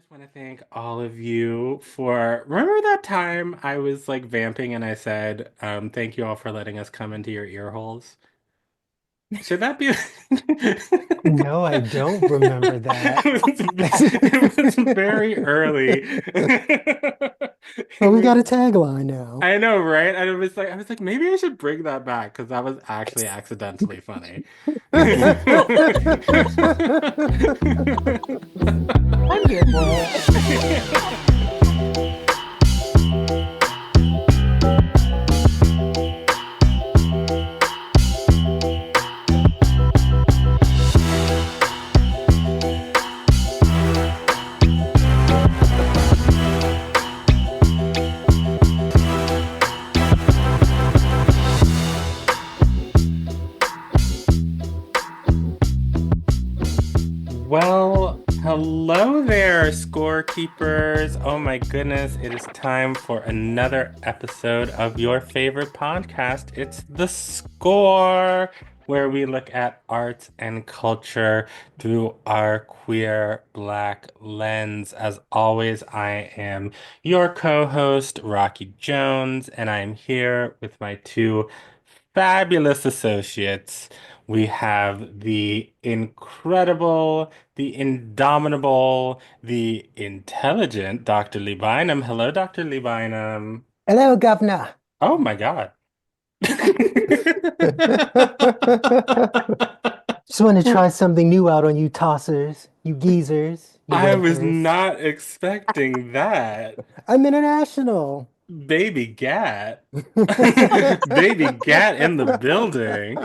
just want to thank all of you for remember that time I was like vamping and I said, thank you all for letting us come into your ear holes. Should that be No, I don't remember that. it was very early. Well, we got a tagline now. I know, right? And I was like, maybe I should bring that back because that was actually accidentally funny. I'm here for it. Well, hello there, scorekeepers. Oh my goodness, it is time for another episode of your favorite podcast. It's The Score, where we look at arts and culture through our queer black lens. As always, I am your co-host, Rocky Jones, and I'm here with my two fabulous associates. We have the incredible, the indomitable, the intelligent Dr. Lee Bynum. Hello, Dr. Lee Bynum. Hello, Governor. Oh my God. Just want to try something new out on you tossers, you geezers, you I was wankers. not expecting that. I'm international. Baby Gat. Baby Gat in the building.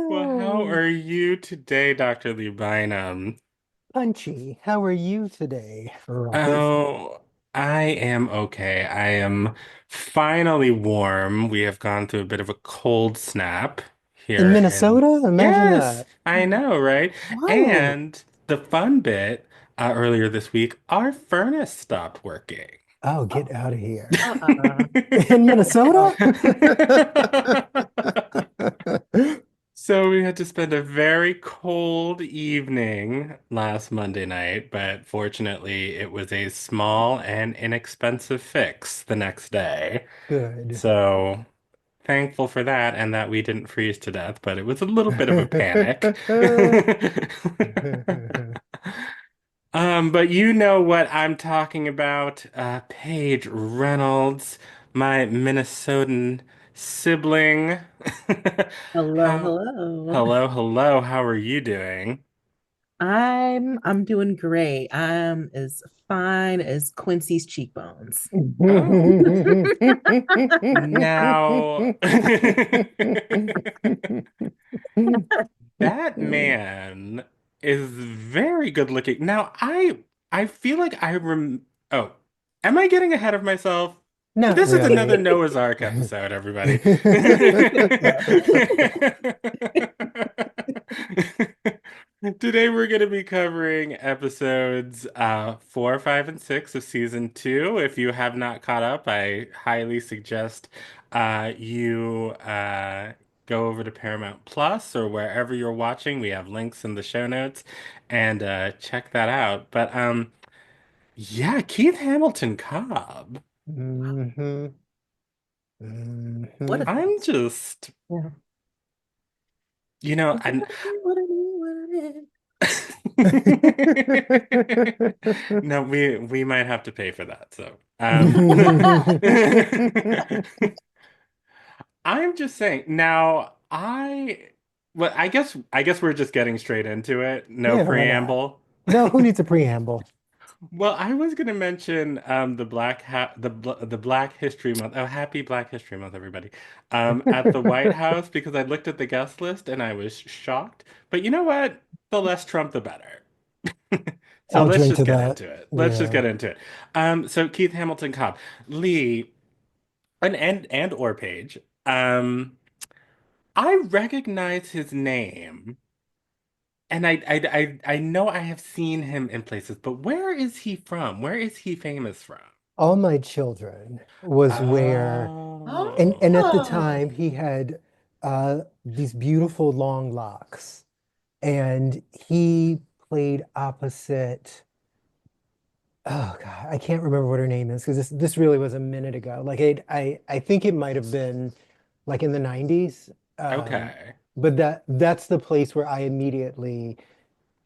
Well, how Oh, are you today, Dr. Lee Bynum? Punchy, how are you today, Rocky? Oh, I am okay. I am finally warm. We have gone through a bit of a cold snap In here in. Minnesota? Imagine Yes, that. I know, right? Whoa. And the fun bit earlier this week, our furnace stopped working. Oh, get Oh, out of here. uh-uh. In Minnesota? So we had to spend a very cold evening last Monday night, but fortunately it was a small and inexpensive fix the next day. Good. So thankful for that and that we didn't freeze to death, but it was a little bit of a panic. But you know what I'm talking about. Paige Reynolds, my Minnesotan sibling. Hello, How, hello. hello, hello, how are you doing? I'm doing great. I'm as fine as Quincy's cheekbones. Oh, now that man is very good looking. Now I feel like I oh, am I getting ahead of myself? Not This is another really. Noah's Ark episode, everybody. Today we're going to be covering episodes 4, 5, and 6 of season 2. If you have not caught up, I highly suggest you go over to Paramount Plus or wherever you're watching. We have links in the show notes and check that out. But yeah, Keith Hamilton Cobb. hmm What hmm a I'm just, yeah. you know, What I a no, we might have to pay for that. So, I'm just saying. Now, well, I guess we're just getting straight into it. No Yeah, why not? preamble. No, who needs a preamble? Well, I was gonna mention the Black History Month. Oh, happy Black History Month, everybody. At the White House because I looked at the guest list and I was shocked. But you know what? The less Trump, the better. So I'll let's drink just to get that. into it. Let's just Yeah. get into it. So Keith Hamilton Cobb, Lee, and or Page. I recognize his name, and I know I have seen him in places, but where is he from? Where is he famous from? All My Children was where, and Oh. at the Oh, time he had these beautiful long locks. and he played opposite. Oh God, I can't remember what her name is because this really was a minute ago. Like I think it might have been like in the 90s. Um, Okay. but that's the place where I immediately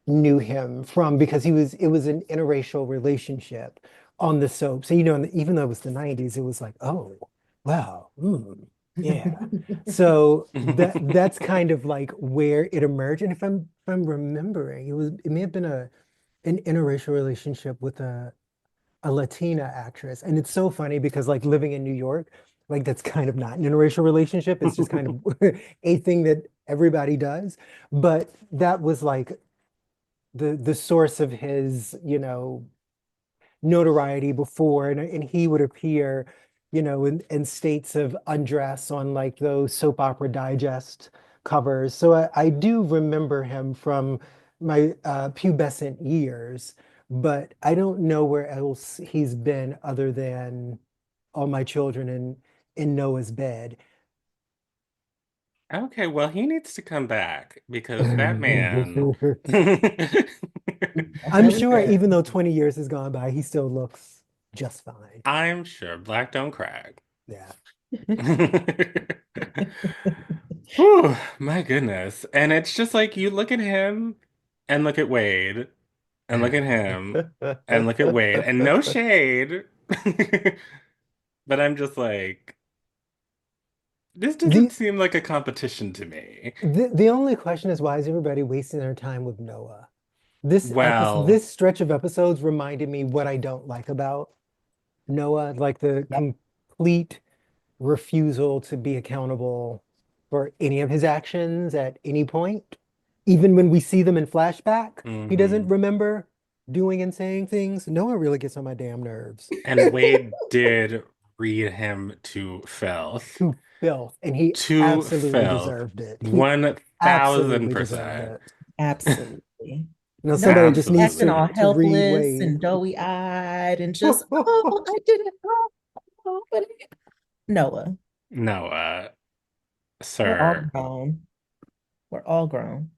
knew him from because it was an interracial relationship on the soap. So even though it was the 90s, it was like, oh, wow, yeah. So that's kind of like where it emerged. And if I'm remembering, it may have been a an interracial relationship with a Latina actress. And it's so funny because like living in New York, like that's kind of not an interracial relationship. It's just kind of a thing that everybody does. But that was like the source of his, notoriety before, and he would appear, in states of undress on like those soap opera digest covers. So I do remember him from my pubescent years, but I don't know where else he's been other than All My Children and in Noah's Bed. Okay, well, he needs to come back because that man. I'm Definitely sure good. even though 20 years has gone by, he still looks just fine. I'm sure black don't crack. Yeah. Whew, my goodness. And it's just like you look at him and look at Wade and look at him and look at Wade and no shade. But I'm just like, this doesn't The seem like a competition to me. the only question is why is everybody wasting their time with Noah? Well, This stretch of episodes reminded me what I don't like about Noah, like the Yep. complete refusal to be accountable for any of his actions at any point. Even when we see them in flashback, he doesn't hmm. remember doing and saying things. Noah really gets on my damn nerves. And Wade did read him to filth. To filth, and he To absolutely filth. deserved it. He absolutely deserved 1000%. it. Absolutely. Somebody Nobody's just needs acting Absolutely. all to read helpless Wade. and doughy-eyed and just, oh, I did it. Oh, but Noah, Noah, we're all sir. grown. We're all grown.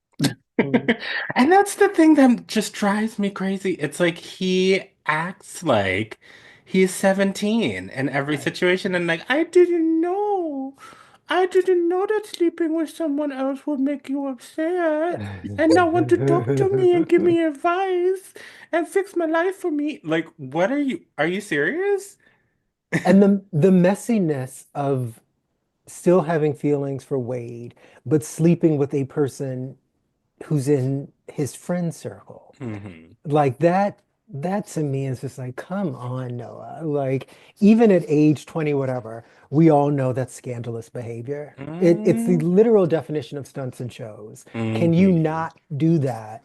And that's the thing that just drives me crazy. It's like he acts like he's 17 in every Right. situation, and like, I didn't know. I didn't know that sleeping with someone else would make you upset and not want to talk to me and give me advice and fix my life for me. Like, what are you serious? And the messiness of still having feelings for Wade, but sleeping with a person who's in his friend circle. Hmm. Like that to me is just like, come on, Noah. Like, even at age 20, whatever, we all know that's scandalous behavior. It's the Hmm. literal definition of stunts and shows. Can you Hmm. not do that?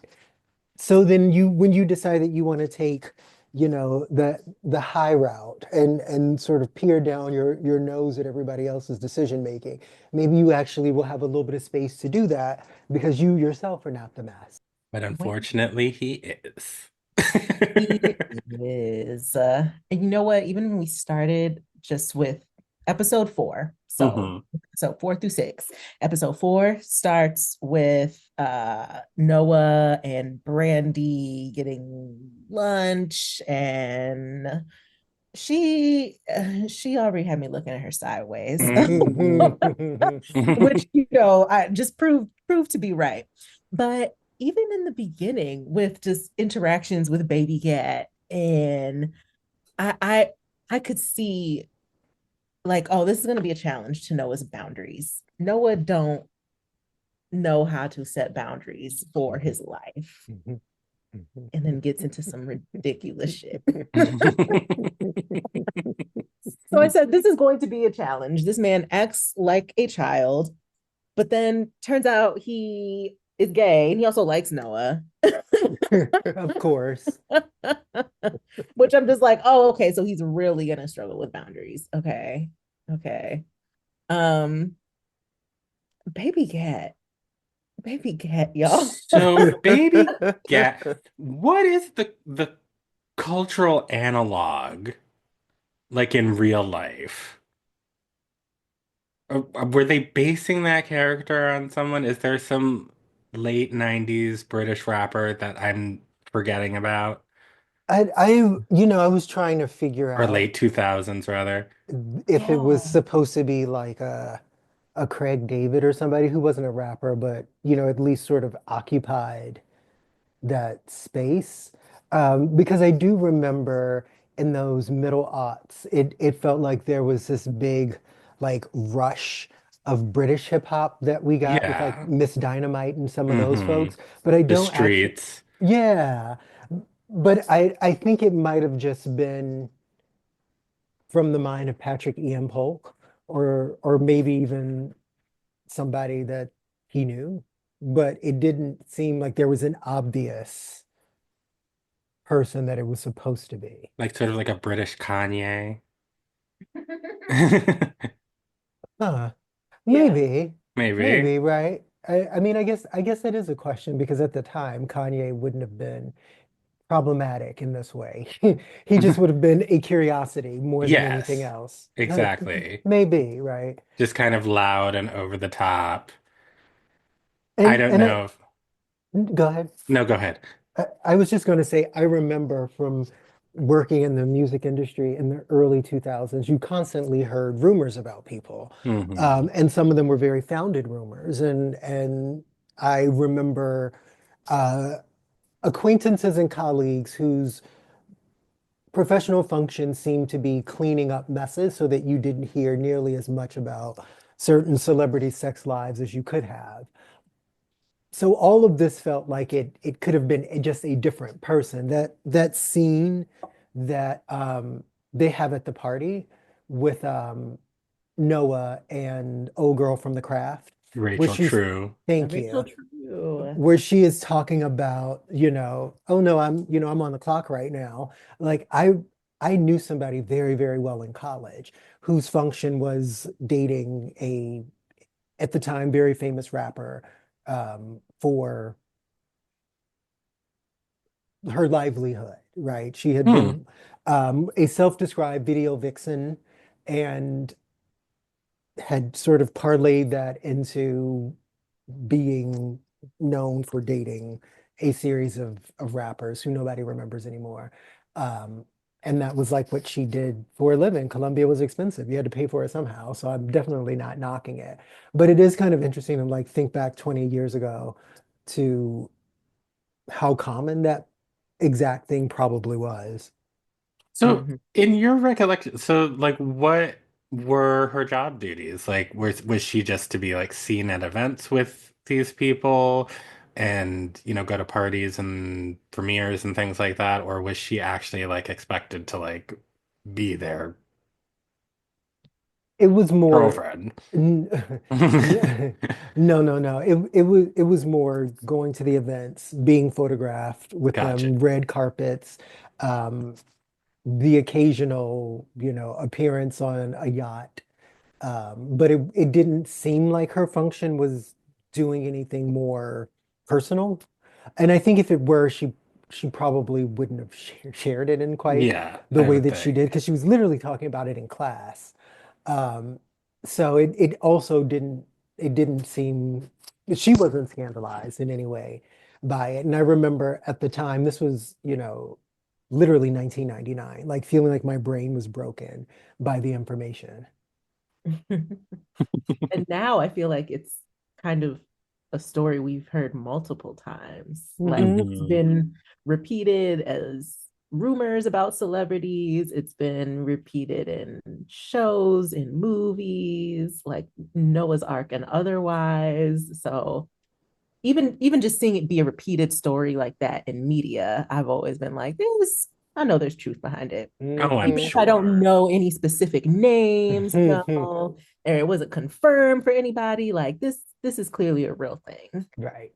So then when you decide that you want to take, the high route and sort of peer down your nose at everybody else's decision making, maybe you actually will have a little bit of space to do that because you yourself are not the mess. But When unfortunately, he is. he is, and you know what? Even when we started just with episode four, Hmm. so 4 through 6, episode 4 starts with Noah and Brandy getting lunch, and she already had me looking at her sideways, which I just proved to be right. But even in the beginning, with just interactions with Baby Cat, and I I, I could see like, oh, this is going to be a challenge to Noah's boundaries. Noah don't know how to set boundaries for his life, and then gets into some ridiculous shit. So I said, this is going to be a challenge. This man acts like a child, but then turns out he is gay and he also likes Noah. Of course. Which I'm just like, oh, okay, so he's really gonna struggle with boundaries. Okay. Okay. Um, baby cat. Baby cat, y'all. So, baby, yeah, what is the cultural analog like in real life? Were they basing that character on someone? Is there some? late 90s British rapper that I'm forgetting about? I was trying to figure Or out late 2000s rather. if it was Yeah. supposed to be like a Craig David or somebody who wasn't a rapper, but at least sort of occupied that space. Because I do remember in those middle aughts, it felt like there was this big like rush of British hip hop that we got with like Yeah. Miss Dynamite and some of those Hmm. folks. But I The don't actually, streets. yeah. But I think it might have just been from the mind of Patrick Ian Polk, or maybe even somebody that he knew. But it didn't seem like there was an obvious person that it was supposed to be. Like sort of like a British Kanye. Huh. Yeah. Maybe, Maybe. maybe, right? I mean, I guess that is a question because at the time, Kanye wouldn't have been problematic in this way. He just would have been a curiosity more than anything Yes, else. exactly. Maybe, right? Just kind of loud and over the top. I And don't and know if, go ahead. no, go ahead. I was just going to say, I remember from working in the music industry in the early 2000s, you constantly heard rumors about people. Hmm. And some of them were very founded rumors. And I remember uh, acquaintances and colleagues whose professional function seemed to be cleaning up messes so that you didn't hear nearly as much about certain celebrity sex lives as you could have. So all of this felt like it could have been just a different person. That scene that they have at the party with Noah and old girl from The Craft, where Rachel she's True. thank Rachel you, True. where she is talking about, oh no, I'm on the clock right now. Like I knew somebody very, very well in college whose function was dating a at the time very famous rapper for her livelihood, right? She had Hmm. been a self-described video vixen and had sort of parlayed that into being known for dating a series of rappers who nobody remembers anymore. Um, and that was like what she did for a living. Columbia was expensive. You had to pay for it somehow. So I'm definitely not knocking it. But it is kind of interesting to like think back 20 years ago to how common that exact thing probably was. So, Mhm. in your recollection, so like what were her job duties? Like, was she just to be like seen at events with these people and, go to parties and premieres and things like that? Or was she actually like expected to like be their It was more girlfriend? n- no, no, no. It was more going to the events, being photographed with Gotcha. them, red carpets, um, the occasional, appearance on a yacht. But it didn't seem like her function was doing anything more personal. And I think if it were, she probably wouldn't have shared it in quite Yeah, the I way would that she did, think. because she was literally talking about it in class. Um, so it also didn't seem she wasn't scandalized in any way by it. And I remember at the time, this was, literally 1999, like feeling like my brain was broken by the information. And now I feel like it's kind of a story we've heard multiple times. Like Hmm. it's Hmm. been repeated as rumors about celebrities, it's been repeated in shows, in movies, like Noah's Ark and otherwise. So even just seeing it be a repeated story like that in media, I've always been like, this, I know there's truth behind it. Oh, I'm Even if I Hmm. don't sure. know any specific names, or it wasn't confirmed for anybody, like this is clearly a real thing. Right.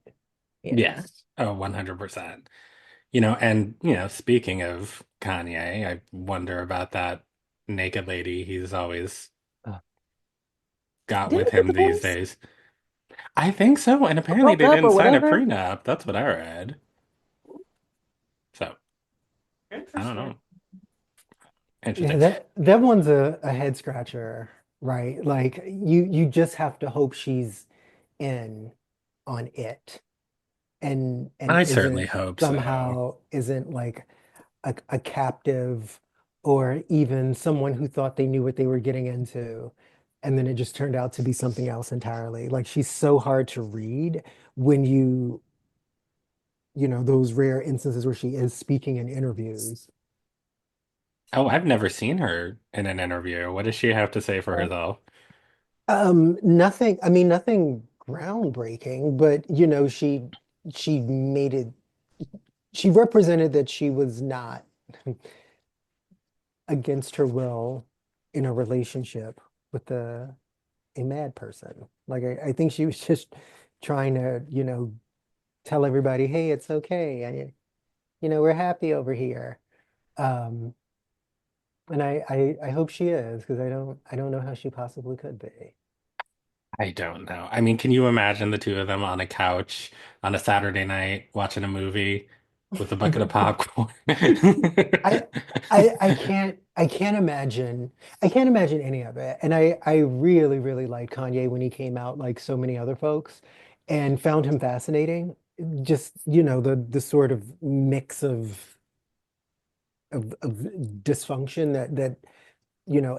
Yeah. Yes. Oh, 100%. And, speaking of Kanye, I wonder about that naked lady he's always Uh, got Didn't with he get him these divorced days. I think so, and or apparently broke they up didn't or sign a whatever? prenup. That's what I read. So, I don't Interesting. know. Yeah, Interesting. that one's a head scratcher, right? Like you just have to hope she's in on it. and I certainly isn't hope so. somehow isn't like a captive or even someone who thought they knew what they were getting into. And then it just turned out to be something else entirely. Like she's so hard to read when those rare instances where she is speaking in interviews. Oh, I've never seen her in an interview. What does she have to say for herself? Nothing, I mean, nothing groundbreaking, but she made it, she represented that she was not against her will in a relationship with a mad person. Like I think she was just trying to, tell everybody, hey, it's okay. We're happy over here. Um, and I hope she is because I don't know how she possibly could be. I don't know. I mean, can you imagine the two of them on a couch on a Saturday night watching a movie with a bucket of popcorn? I I can't imagine any of it. And I really, really liked Kanye when he came out, like so many other folks, and found him fascinating. Just, the sort of mix of dysfunction that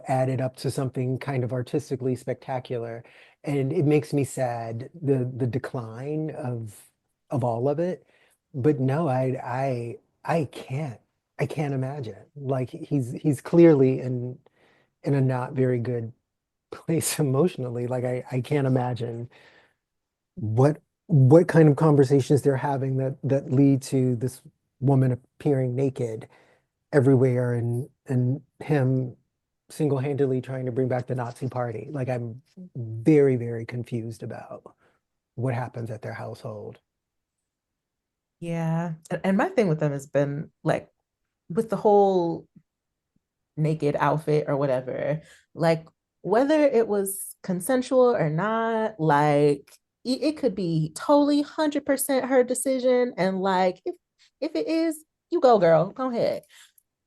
added up to something kind of artistically spectacular. And it makes me sad, the decline of all of it. But no, I can't imagine. Like he's clearly in a not very good place emotionally. Like I can't imagine what what kind of conversations they're having that lead to this woman appearing naked everywhere and him single-handedly trying to bring back the Nazi party. Like I'm very, very confused about what happens at their household. Yeah. And my thing with them has been like with the whole naked outfit or whatever, like whether it was consensual or not, like it could be totally 100% her decision. And like if it is, you go, girl, go ahead.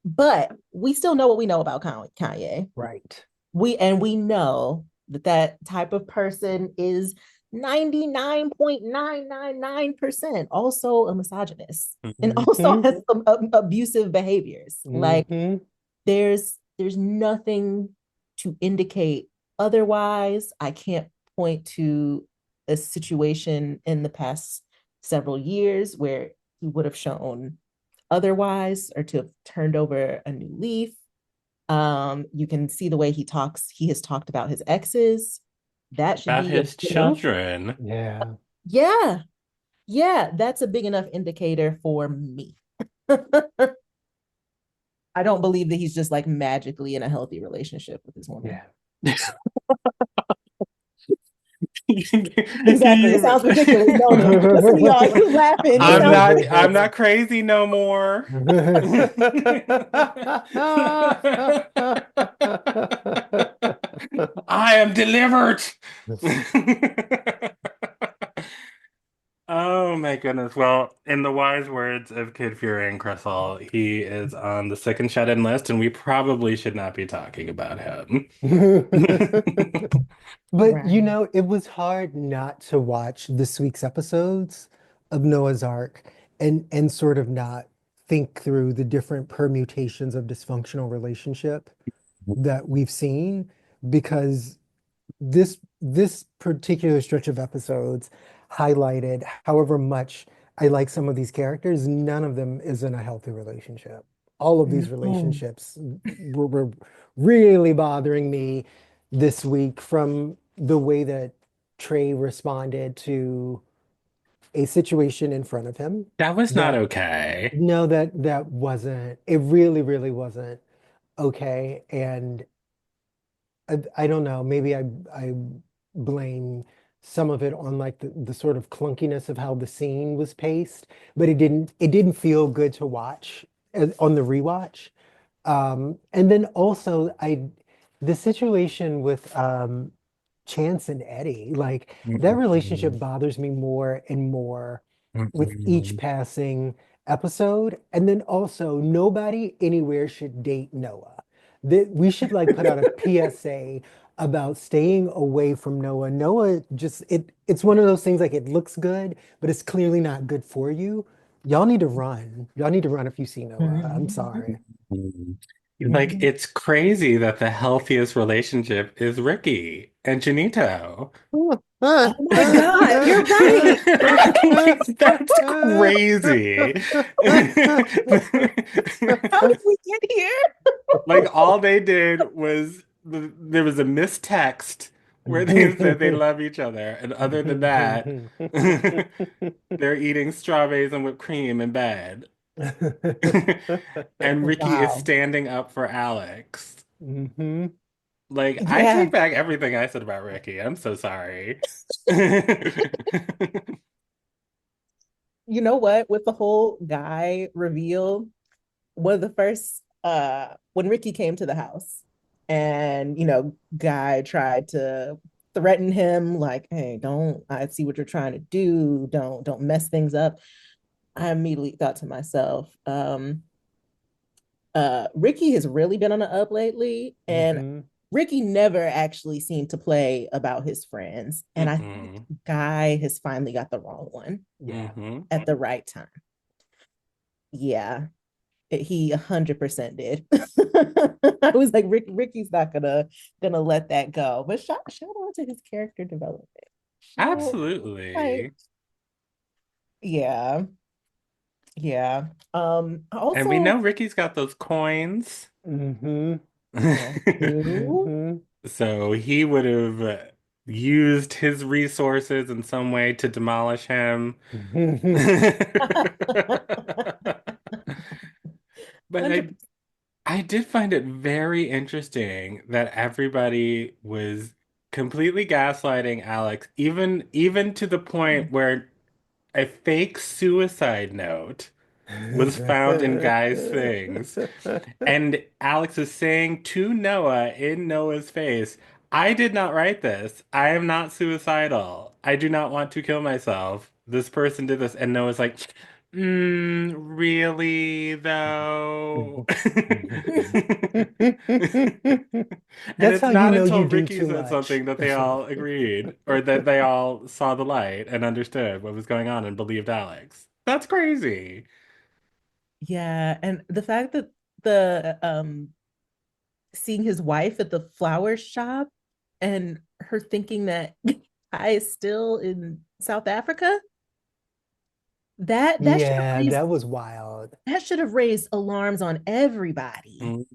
But we still know what we know about Kanye. Right. We know that that type of person is 99.999% also a misogynist and also Hmm. has some abusive behaviors. Like Hmm. there's nothing to indicate otherwise. I can't point to a situation in the past several years where he would have shown otherwise or to have turned over a new leaf. You can see the way he talks, he has talked about his exes. That should About be a his big enough. children. Yeah. Yeah, yeah, that's a big enough indicator for me. I don't believe that he's just like magically in a healthy relationship with his woman. Yeah. Can Exactly. It you? sounds ridiculous, don't it? Listen to y'all, you laughing. It I'm sounds not. ridiculous. I'm not crazy no more. I am delivered. Oh my goodness. Well, in the wise words of Kid Fury and Crystal, he is on the sick and shut in list, and we probably should not be talking about him. But Right. it was hard not to watch this week's episodes of Noah's Ark and sort of not think through the different permutations of dysfunctional relationship that we've seen because this particular stretch of episodes highlighted however much I like some of these characters, none of them is in a healthy relationship. All of these No. relationships were really bothering me this week from the way that Trey responded to a situation in front of him That was not that okay. no, that wasn't, it really, really wasn't okay. And I don't know. Maybe I blame some of it on like the sort of clunkiness of how the scene was paced, but it didn't feel good to watch on the rewatch. And then also the situation with Chance and Eddie, like that relationship bothers me more and more with each passing episode. And then also nobody anywhere should date Noah. That we should like put out a PSA about staying away from Noah. Noah just it's one of those things like it looks good, but it's clearly not good for you. Y'all need to run. Y'all need to run if you see Noah. I'm sorry. Mhm. Like, Mhm. it's crazy that the healthiest relationship is Ricky and Janito. Oh my God, you're right. Like, that's crazy. How did we get here? Like, all they did was there was a mistext where they said they love each other, and other than that, they're eating strawberries and whipped cream in bed. And Ricky is Wow. standing up for Alex. Hmm. Like, I Yeah. take back everything I said about Ricky. I'm so sorry. You know what? With the whole guy reveal, one of the first when Ricky came to the house and Guy tried to threaten him like, hey, don't, I see what you're trying to do, don't mess things up. I immediately thought to myself, Ricky has really been on the up lately, and Hmm. Ricky never actually seemed to play about his friends. And I think Mm-mm. Guy has finally got the wrong one Yeah. Mm-hmm. at the right time. Yeah, he 100% did. I was like, Ricky's not gonna let that go. But shout out to his character development. Shout, like, Absolutely. yeah, yeah. And we Also, know Ricky's got those coins. Hmm. that's true. Hmm. So he would have used his resources in some way to demolish him. But 100%. I did find it very interesting that everybody was completely gaslighting Alex, even to the point where a fake suicide note was found in Guy's things. And Alex is saying to Noah in Noah's face, I did not write this. I am not suicidal. I do not want to kill myself. This person did this. And Noah's like, really, though? And That's it's how you not know you until do Ricky too said much. something that they all agreed, or that they all saw the light and understood what was going on and believed Alex. That's crazy. Yeah, and the fact that the seeing his wife at the flower shop and her thinking that I is still in South Africa, that should have Yeah, raised that was wild. alarms on everybody. Mm.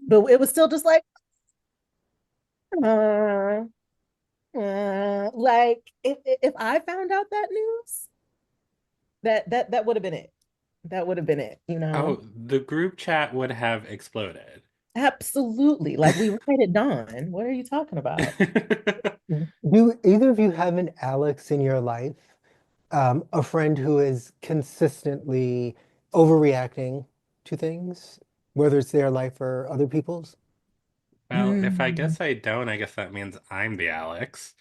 But it was still just like, like if I found out that news, that would have been it. That would have been it, Oh, the group chat would have exploded. Absolutely. Like we write it dawn. What are you talking about? Do either of you have an Alex in your life? A friend who is consistently overreacting to things, whether it's their life or other people's? Well, if I Mm. guess I don't, I guess that means I'm the Alex.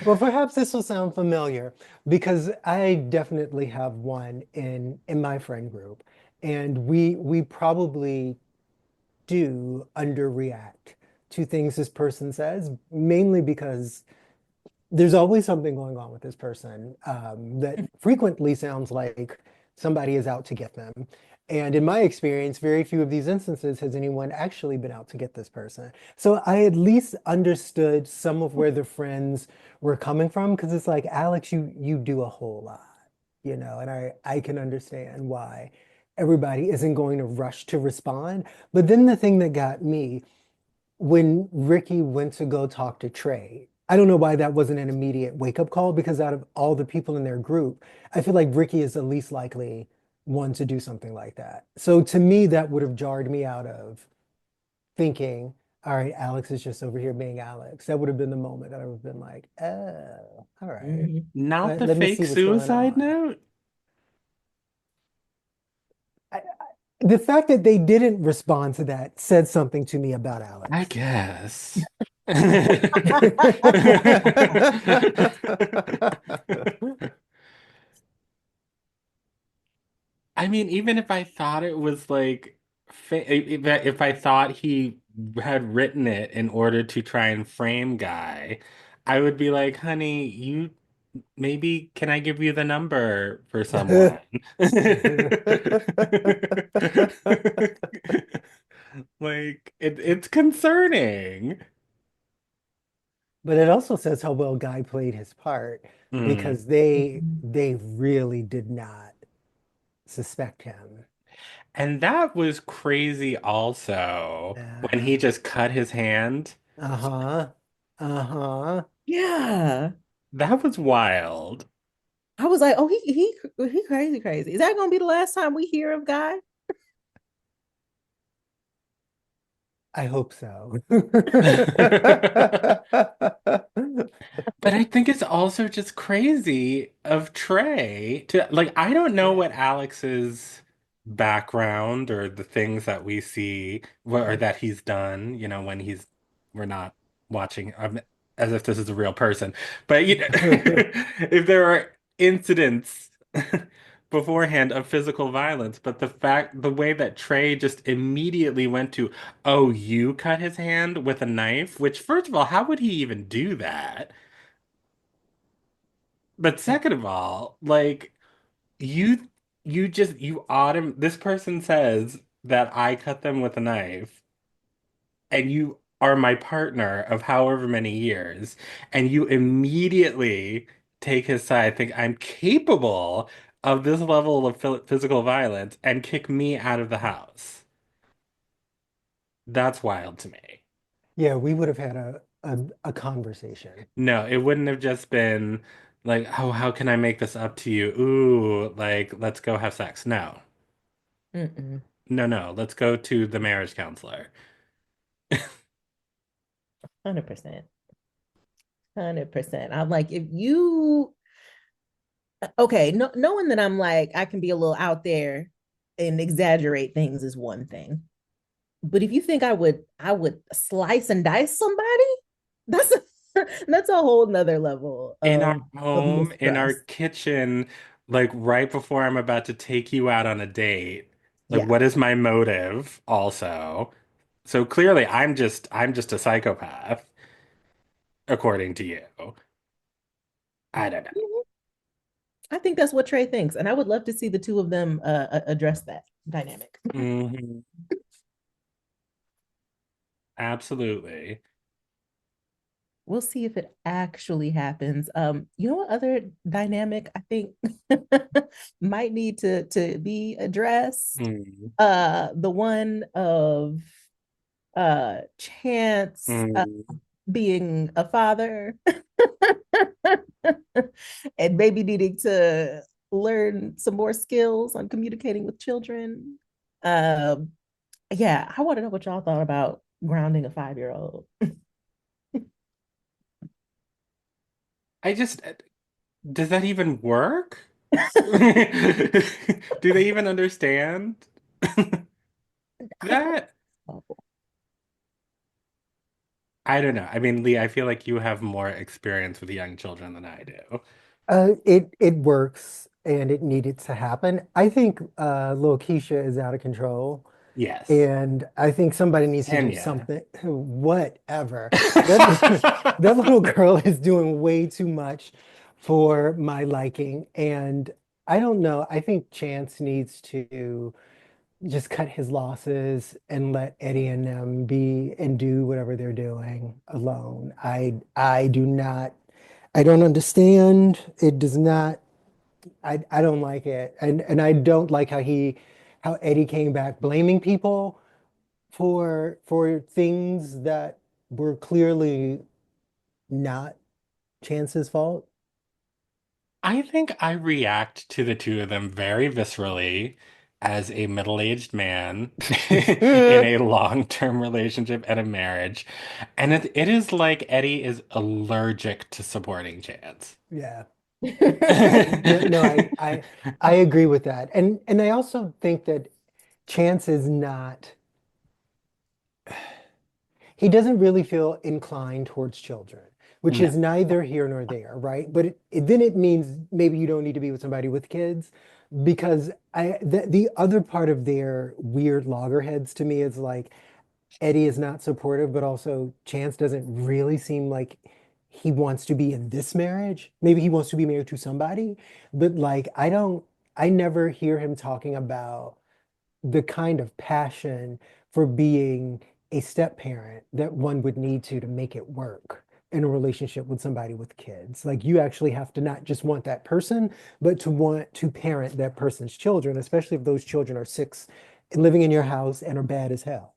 Well, perhaps this will sound familiar because I definitely have one in my friend group, and we probably do underreact to things this person says, mainly because there's always something going on with this person that frequently sounds like somebody is out to get them. And in my experience, very few of these instances has anyone actually been out to get this person. So I at least understood some of where the friends were coming from because it's like, Alex, you do a whole lot, and I can understand why everybody isn't going to rush to respond. But then the thing that got me when Ricky went to go talk to Trey, I don't know why that wasn't an immediate wake up call because out of all the people in their group, I feel like Ricky is the least likely one to do something like that. So to me, that would have jarred me out of thinking, all right, Alex is just over here being Alex. That would have been the moment that I would have been like, oh, all right, Mhm. Not the let me see fake what's going suicide on. note? The fact that they didn't respond to that said something to me about I Alex. guess. I mean, even if I thought it was like if I thought he had written it in order to try and frame Guy, I would be like, honey, you maybe can I give you the number for someone? Like it's concerning. But it also says how well Guy played his part Mm. because they really did not suspect him. And that was crazy also when he Yeah. just cut his hand. Uh-huh. Uh-huh. Yeah. That was wild. I was like, oh, he crazy, crazy. Is that gonna be the last time we hear of Guy? I hope so. But I think it's also just crazy of Trey to like I don't know what Yeah. Alex's background or the things that we see or that he's done, when we're not watching as if this is a real person. But if there are incidents beforehand of physical violence, but the way that Trey just immediately went to, oh, you cut his hand with a knife, which first of all, how would he even do that? But second of all, like you this person says that I cut them with a knife and you are my partner of however many years and you immediately take his side, think I'm capable of this level of physical violence and kick me out of the house. That's wild to me. Yeah, we would have had a conversation. No, it wouldn't have just been like, oh, how can I make this up to you? Ooh, like, let's go have sex. No. Mm-mm. No, no, let's go to the marriage counselor. 100%. 100%. I'm like, if you okay, no, knowing that I'm like, I can be a little out there and exaggerate things is one thing. But if you think I would slice and dice somebody, that's that's a whole nother level In our of home, in our mistrust. kitchen, like right before I'm about to take you out on a date. Like, Yeah. what is my motive also? So clearly I'm just a psychopath, according to you. I don't know. I think that's what Trey thinks. And I would love to see the two of them address that dynamic. Hmm. Absolutely. We'll see if it actually happens. You know what other dynamic I think might need to be addressed? Mm. The one of Chance Mm. being a father and maybe needing to learn some more skills on communicating with children. Um, yeah, I want to know what y'all thought about grounding a 5-year-old. I just does that even work? Do they even understand that? I don't know. I mean, Lee, I feel like you have more experience with young children than I do. It works and it needed to happen. I think Lil Keisha is out of control. Yes. And I think somebody needs to do Kenya. something, whatever. That that little girl is doing way too much for my liking. And I don't know. I think Chance needs to just cut his losses and let Eddie and them be and do whatever they're doing alone. I do not I don't understand. It does not I don't like it. And I don't like how Eddie came back blaming people for things that were clearly not Chance's fault. I think I react to the two of them very viscerally as a middle-aged man in a long-term relationship and a marriage. And it is like Eddie is allergic to supporting Chance. Yeah. No, I agree with that. And I also think that Chance is not he doesn't really feel inclined towards children, which No. is neither here nor there, right? But then it means maybe you don't need to be with somebody with kids. because the other part of their weird loggerheads to me is like Eddie is not supportive, but also Chance doesn't really seem like he wants to be in this marriage. Maybe he wants to be married to somebody, but like I never hear him talking about the kind of passion for being a step parent that one would need to make it work in a relationship with somebody with kids. Like you actually have to not just want that person, but to want to parent that person's children, especially if those children are six and living in your house and are bad as hell.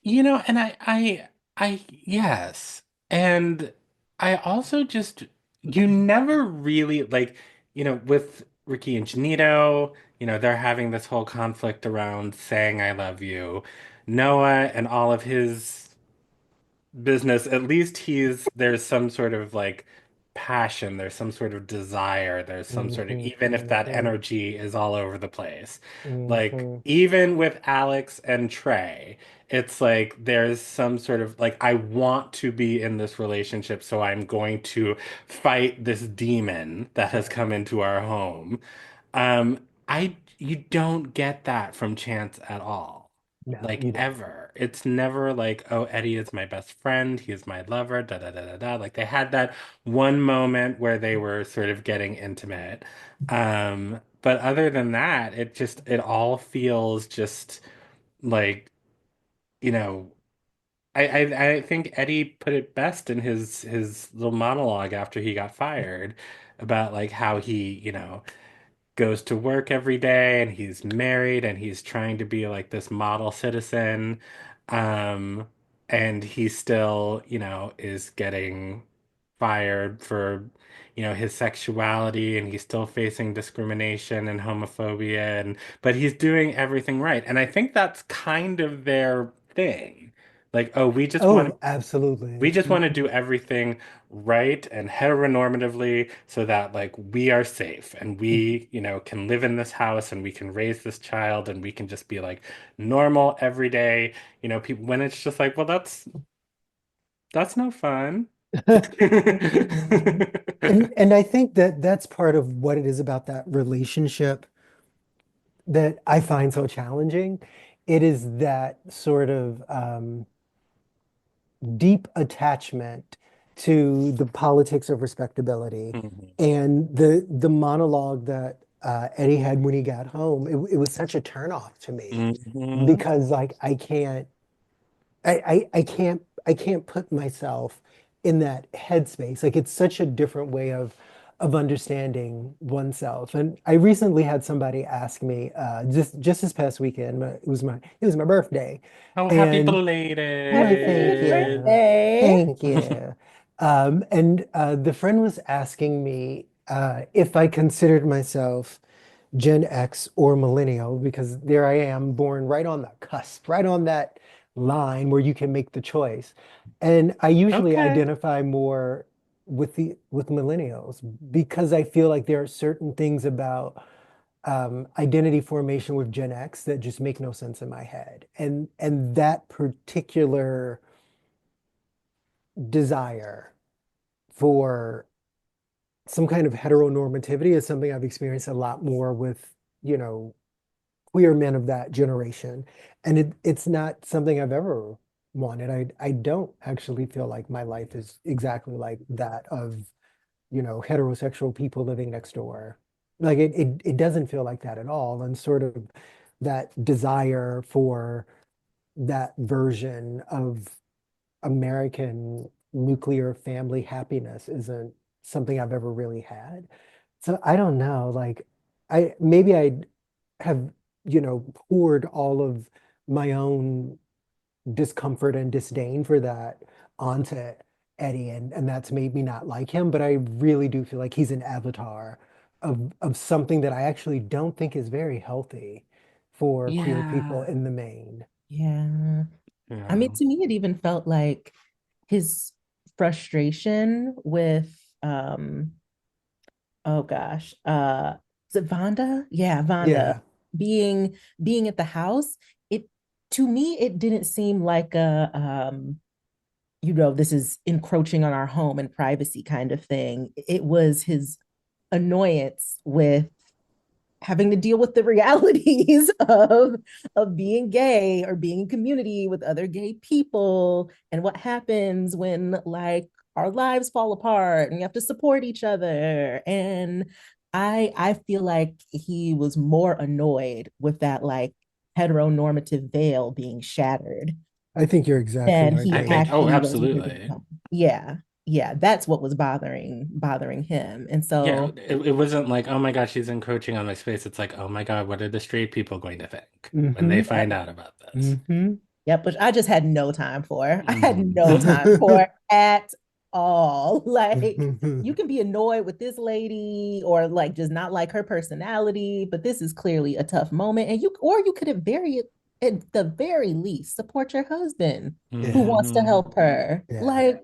And yes. And I also just, you never really, like, with Ricky and Janito, they're having this whole conflict around saying I love you. Noah and all of his business, at least there's some sort of like passion, there's some sort of desire, there's some sort of, Hmm. even if that energy is all over the place. Like, Hmm. even with Alex and Trey, it's like there's some sort of like, I want to be in this relationship, so I'm going to fight this demon that has Right. come into our home. You don't get that from Chance at all. No, Like you don't. ever. It's never like, oh, Eddie is my best friend, he is my lover, da da da da da. Like they had that one moment where they were sort of getting intimate. But other than that, it all feels just like, you know, I think Eddie put it best in his little monologue after he got fired about like how he, goes to work every day and he's married and he's trying to be like this model citizen. Um, and he still, is getting fired for, his sexuality and he's still facing discrimination and homophobia but he's doing everything right. And I think that's kind of their thing. Like, oh, Oh, absolutely. we just want to do everything right and heteronormatively so that like we are safe and we, can live in this house and we can raise this child and we can just be like normal everyday, people when it's just like, well, that's no fun. And I think that that's part of what it is about that relationship that I find so challenging. It is that sort of deep attachment to the politics of respectability Mhm. and the monologue that Eddie had when he got home. It was such a turnoff to me Mhm. because like I can't put myself in that headspace. Like it's such a different way of understanding oneself. And I recently had somebody ask me just this past weekend. It was my birthday, Oh, happy and why, Happy thank you, birthday. thank you. And the friend was asking me if I considered myself Gen X or millennial because there I am, born right on the cusp, right on that line where you can make the choice. And I usually Okay. identify more with millennials because I feel like there are certain things about identity formation with Gen X that just make no sense in my head. And that particular desire for some kind of heteronormativity is something I've experienced a lot more with, you know, queer men of that generation. And it's not something I've ever wanted. I don't actually feel like my life is exactly like that of, heterosexual people living next door. Like it doesn't feel like that at all. And sort of that desire for that version of American nuclear family happiness isn't something I've ever really had. So I don't know, like I have, poured all of my own discomfort and disdain for that onto Eddie and that's made me not like him, but I really do feel like he's an avatar of something that I actually don't think is very healthy for queer people Yeah. in the main. Yeah. I Yeah. mean, to me, it even felt like his frustration with oh gosh, is it Vonda? Yeah, Vonda Yeah. being at the house. It to me, it didn't seem like a this is encroaching on our home and privacy kind of thing. It was his annoyance with having to deal with the realities of being gay or being in community with other gay people and what happens when like our lives fall apart and we have to support each other. And I feel like he was more annoyed with that like heteronormative veil being shattered I think you're exactly than right, I he think, Paige. oh, actually was with the absolutely. film. Yeah. Yeah, that's what was bothering him. And Yeah, so it wasn't like, oh my God, she's encroaching on my space. It's like, oh my God, what are the straight people going to think when they Mm-hmm. find out about this? Mm-hmm. yep, which I just had no time for. I had no Mhm. time for at all. Like, you can be annoyed with this lady or like just not like her personality, but this is clearly a tough moment. And you could at the very least support your husband who Yeah, wants to Mhm. help her. yeah, Like,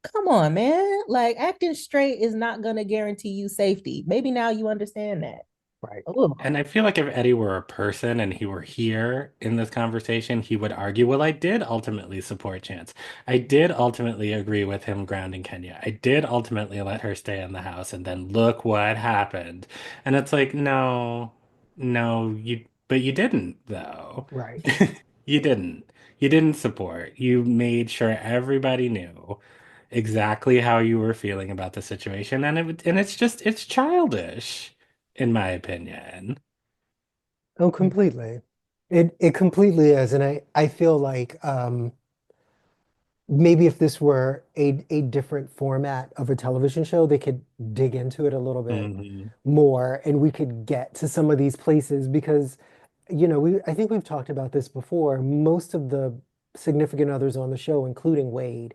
come on, man. Like, acting straight is not gonna guarantee you safety. Maybe now you understand that. right. Oh, And I feel like if Eddie were a person and he were here in this conversation, he would argue, well, I did ultimately support Chance. I did ultimately agree with him grounding Kenya. I did ultimately let her stay in the house, and then look what happened. And it's like, no, no, but you didn't, though. Right. You didn't. You didn't support. You made sure everybody knew exactly how you were feeling about the situation, and it's childish, in my opinion. Oh, completely. It completely is. And I feel like maybe if this were a different format of a television show, they could dig into it a little bit Hmm. more and we could get to some of these places because, I think we've talked about this before. Most of the significant others on the show, including Wade,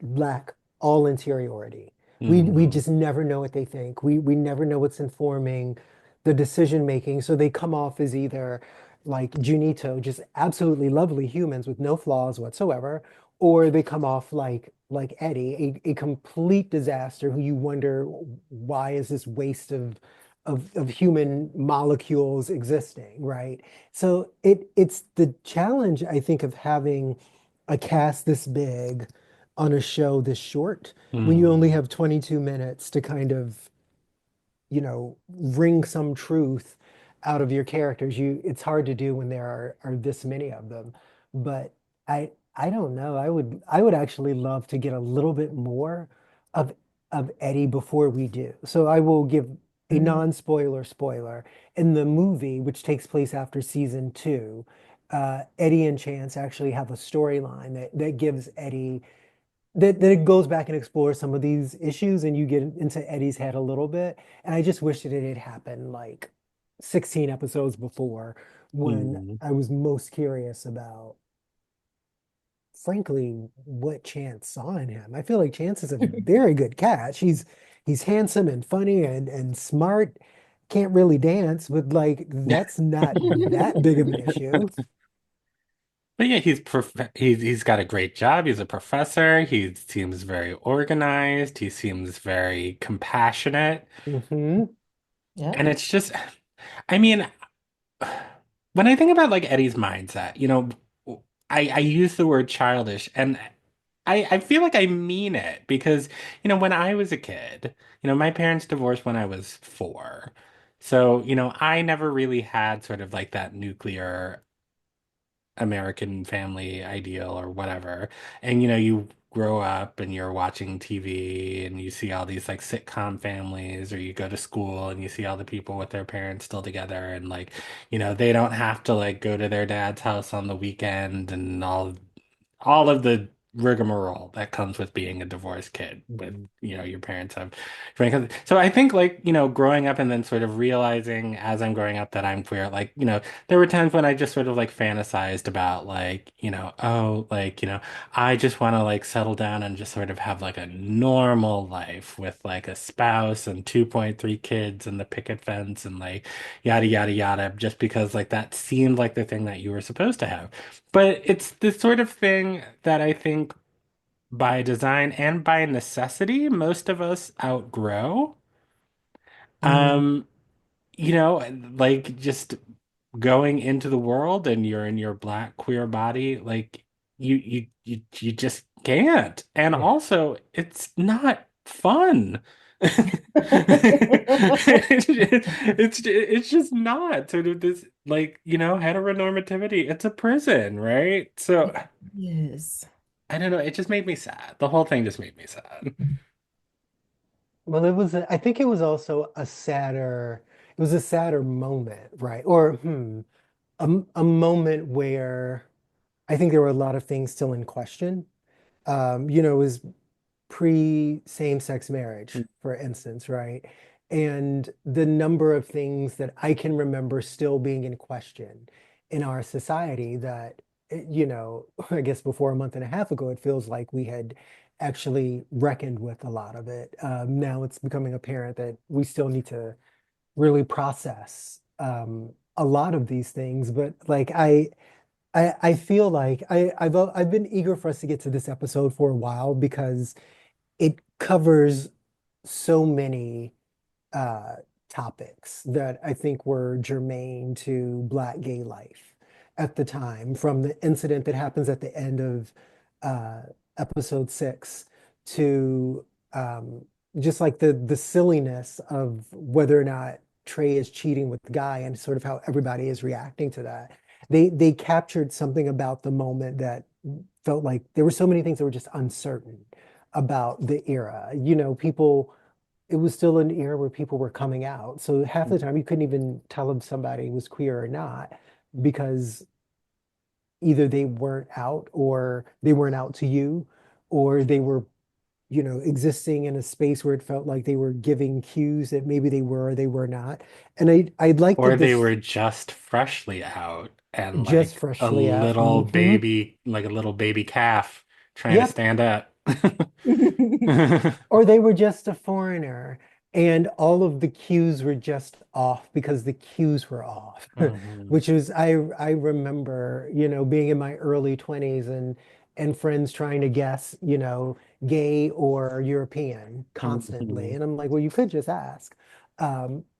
lack all interiority. We Hmm. just never know what they think. We never know what's informing the decision making. So they come off as either like Junito, just absolutely lovely humans with no flaws whatsoever, or they come off like Eddie, a complete disaster who you wonder why is this waste of human molecules existing, right? So it's the challenge, I think, of having a cast this big on a show this short when you only Hmm. have 22 minutes to kind of, wring some truth out of your characters. It's hard to do when there are this many of them. But I don't know. I would actually love to get a little bit more of of Eddie before we do. So I will give a mm, non-spoiler spoiler. In the movie, which takes place after season two, Eddie and Chance actually have a storyline that gives Eddie that it goes back and explores some of these issues and you get into Eddie's head a little bit. And I just wish that it had happened like 16 episodes before when Hmm. I was most curious about, frankly, what Chance saw in him. I feel like Chance is a very good catch. He's handsome and funny and smart, can't really dance, but like that's not that big of an issue. But yeah, he's got a great job. He's a professor. He seems very organized. He seems very compassionate. Hmm. yeah. And it's just, I mean, when I think about like Eddie's mindset, I use the word childish, and I feel like I mean it because, when I was a kid, my parents divorced when I was 4. So, I never really had sort of like that nuclear American family ideal or whatever. And you grow up and you're watching TV and you see all these like sitcom families, or you go to school and you see all the people with their parents still together, and like, they don't have to like go to their dad's house on the weekend, and all of the rigmarole that comes with being a divorced kid with, your parents have so I think like, growing up and then sort of realizing as I'm growing up that I'm queer, like, there were times when I just sort of like fantasized about like, oh, like, I just want to like settle down and just sort of have like a normal life with like a spouse and 2.3 kids and the picket fence and like yada yada yada, just because like that seemed like the thing that you were supposed to have. But it's the sort of thing that I think by design and by necessity, most of us outgrow. Mm, Um, like just going into the world and you're in your black queer body, like you just can't. And Yeah. also, it's not fun. It's just not sort of this like, heteronormativity. It's a prison, right? So Yes. I don't know. It just made me sad. The whole thing just made me sad. Well, I think it was also it was a sadder moment, right? Or a moment where I think there were a lot of things still in question. It was pre-same-sex marriage, for instance, right? And the number of things that I can remember still being in question in our society that, I guess before a month and a half ago, it feels like we had actually reckoned with a lot of it. Now it's becoming apparent that we still need to really process a lot of these things. But like I feel like I've been eager for us to get to this episode for a while because it covers so many uh, topics that I think were germane to Black gay life at the time, from the incident that happens at the end of uh, episode 6 to um, just like the silliness of whether or not Trey is cheating with the guy and sort of how everybody is reacting to that. They captured something about the moment that felt like there were so many things that were just uncertain about the era. People, it was still an era where people were coming out. So half the time you couldn't even tell if somebody was queer or not because either they weren't out or they weren't out to you, or they were, existing in a space where it felt like they were giving cues that maybe they were or they were not. And I'd like Or that they this were just freshly out and just like freshly out. like a little baby calf trying to Yep. stand up. Or they were just a foreigner and all of the cues were just off because the cues were off. Mhm. Which is I remember, being in my early 20s and friends trying to guess, gay or European constantly. Mhm. And I'm like, well, you could just ask.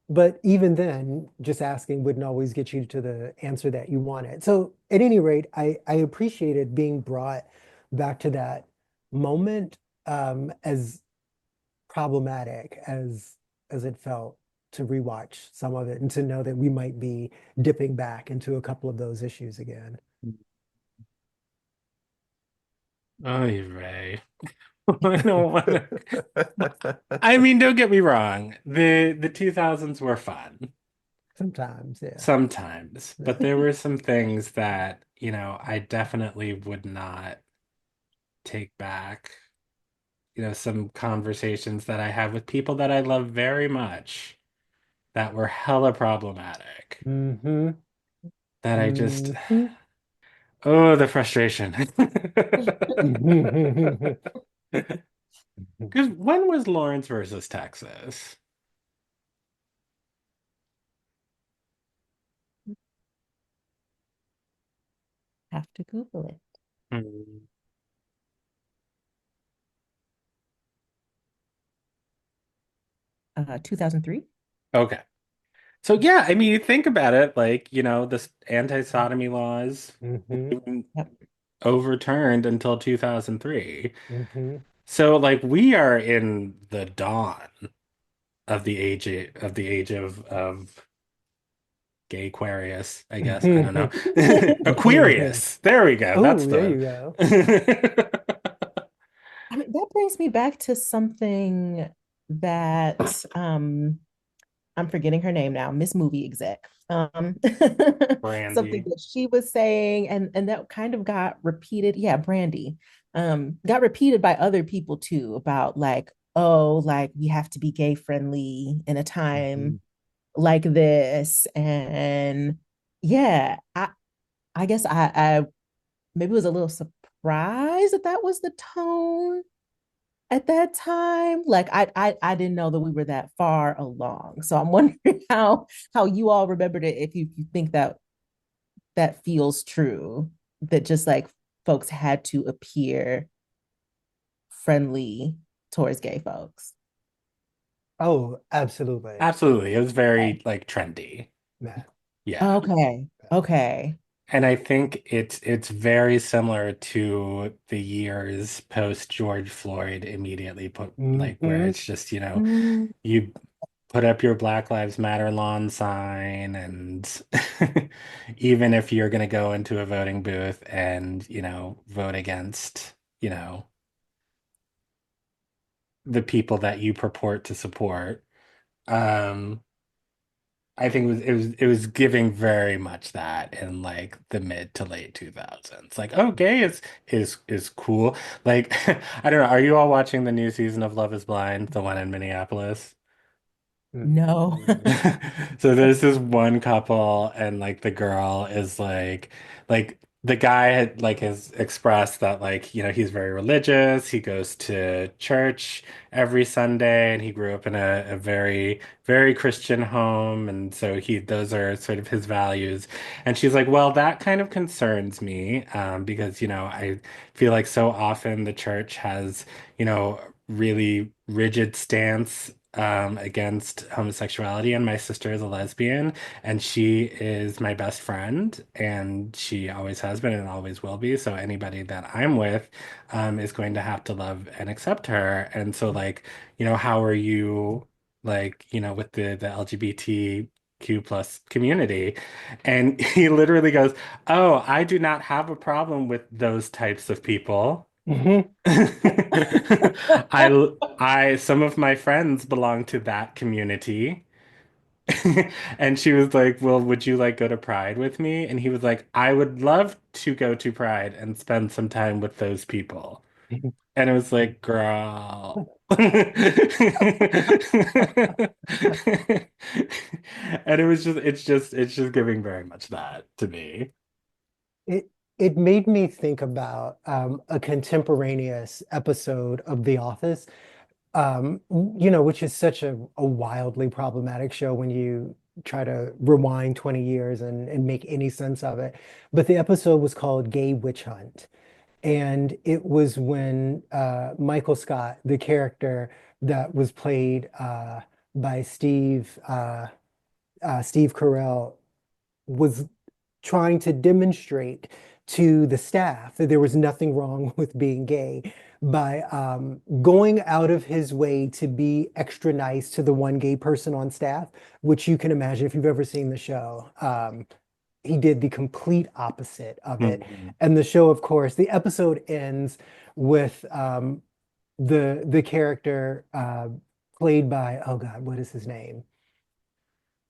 But even then, just asking wouldn't always get you to the answer that you wanted. So at any rate, I appreciated being brought back to that moment, as problematic as it felt to rewatch some of it and to know that we might be dipping back into a couple of those issues again. Oh, you're right. I don't want to. I mean, don't get me wrong. The 2000s were fun Sometimes, yeah. sometimes, but there were some things that, I definitely would not take back. Some conversations that I have with people that I love very much that were hella problematic. Mm-hmm. That I just, Mm-hmm. oh, the frustration. Because when was Lawrence versus Texas? Have to Google it. Hmm. 2003. Okay. So yeah, I mean, you think about it, like, this anti-sodomy laws Mm-hmm. weren't Yep. overturned until 2003. Mm-hmm. So like we are in the dawn of the age of gay Aquarius, I guess. I don't know. Aquarius. There we go. That's Oh, there the you go. I mean, that brings me back to something that I'm forgetting her name now, Miss Movie Exec. Something Brandy. that she was saying, and that kind of got repeated. Yeah, Brandy. Got repeated by other people too about like, oh, like we have to be gay friendly in a Mhm. time like this. And yeah, I guess I maybe was a little surprised that that was the tone at that time. Like I didn't know that we were that far along. So I'm wondering how you all remembered it, if you think that that feels true, that just like folks had to appear friendly towards gay folks. Oh, absolutely. Absolutely. It was Okay. very like trendy. Matt. Yeah. Okay. Okay. And I think it's very similar to the years post George Floyd immediately put like where Hmm. it's just, you put up your Black Lives Matter lawn sign and even if you're gonna go into a voting booth and, vote against, you know, the people that you purport to support, um, I think it was giving very much that in like the mid to late 2000s. Like, oh, gay is cool. Like, I don't know. Are you all watching the new season of Love is Blind, the one in Minneapolis? No. So there's this one couple and like the girl is like the guy had like has expressed that like he's very religious, he goes to church every Sunday and he grew up in a very very Christian home and so he those are sort of his values and she's like, well, that kind of concerns me because I feel like so often the church has really rigid stance against homosexuality, and my sister is a lesbian, and she is my best friend, and she always has been and always will be. So anybody that I'm with, is going to have to love and accept her. And so, like, how are you, like, with the LGBTQ plus community? And he literally goes, "Oh, I do not have a problem with those types of people." Hmm. Some of my friends belong to that community. And she was like, "Well, would you like go to Pride with me?" And he was like, "I would love to go to Pride and spend some time with those people." And it was like, girl. And it's just giving very much that to me. It it made me think about a contemporaneous episode of The Office, which is such a wildly problematic show when you try to rewind 20 years and make any sense of it. But the episode was called Gay Witch Hunt. And it was when Michael Scott, the character that was played by Steve Carell, was trying to demonstrate to the staff that there was nothing wrong with being gay by going out of his way to be extra nice to the one gay person on staff, which you can imagine if you've ever seen the show. He did the complete opposite of it. Mhm. And the show, of course, the episode ends with the character played by, oh God, what is his name?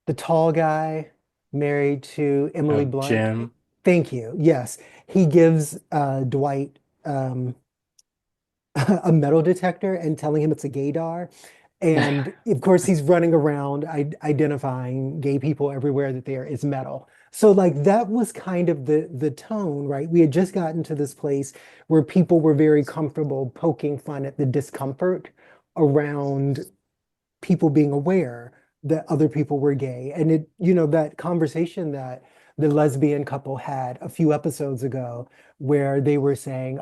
The tall guy married to Emily Oh, Blunt. Jim. Thank you. Yes, he gives Dwight a metal detector and telling him it's a gaydar. And of course, he's running around identifying gay people everywhere that there is metal. So like that was kind of the tone, right? We had just gotten to this place where people were very comfortable poking fun at the discomfort around people being aware that other people were gay. And that conversation that the lesbian couple had a few episodes ago, where they were saying,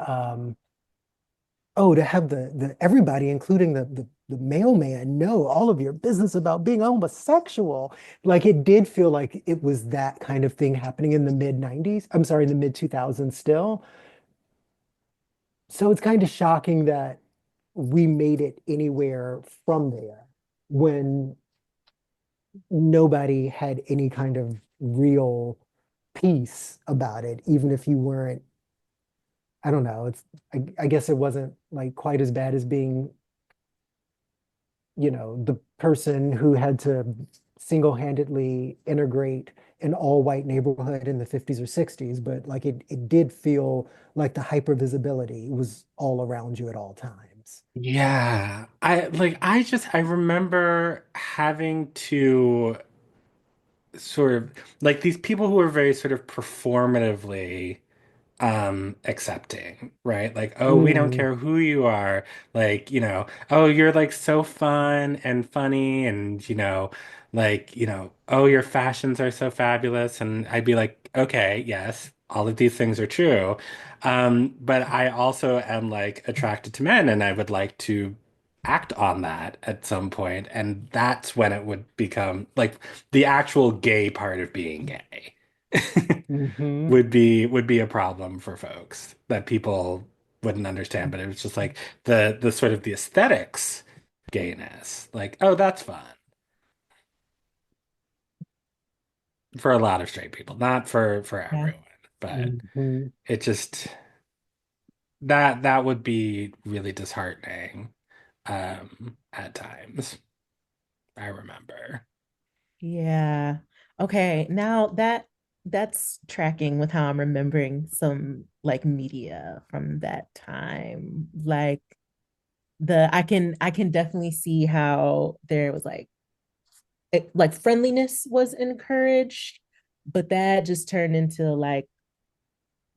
oh, to have the everybody, including the mailman, know all of your business about being homosexual. Like it did feel like it was that kind of thing happening in the mid 90s. I'm sorry, in the mid 2000s still. So it's kind of shocking that we made it anywhere from there when nobody had any kind of real peace about it, even if you weren't, I don't know, I guess it wasn't like quite as bad as being, the person who had to single-handedly integrate an all-white neighborhood in the 50s or 60s, but like it did feel like the hyper visibility was all around you at all times. Yeah. I remember having to sort of like these people who are very sort of performatively accepting, right? Like, oh, we don't Mm, care who you are. Like, oh, you're like so fun and funny and like, oh, your fashions are so fabulous. And I'd be like, okay, yes, all of these things are true. But I also am like attracted to men and I would like to act on that at some point. And that's when it would become like the actual gay part of being gay. Hmm. would be a problem for folks that people wouldn't understand. But it was just like the sort of the aesthetics gayness. Like, oh, that's fun for a lot of straight people, not for Yeah. everyone. But Hmm. it just that would be really disheartening at times. I remember. Yeah. Okay. Now that's tracking with how I'm remembering some like media from that time. Like I can definitely see how there was like friendliness was encouraged, but that just turned into like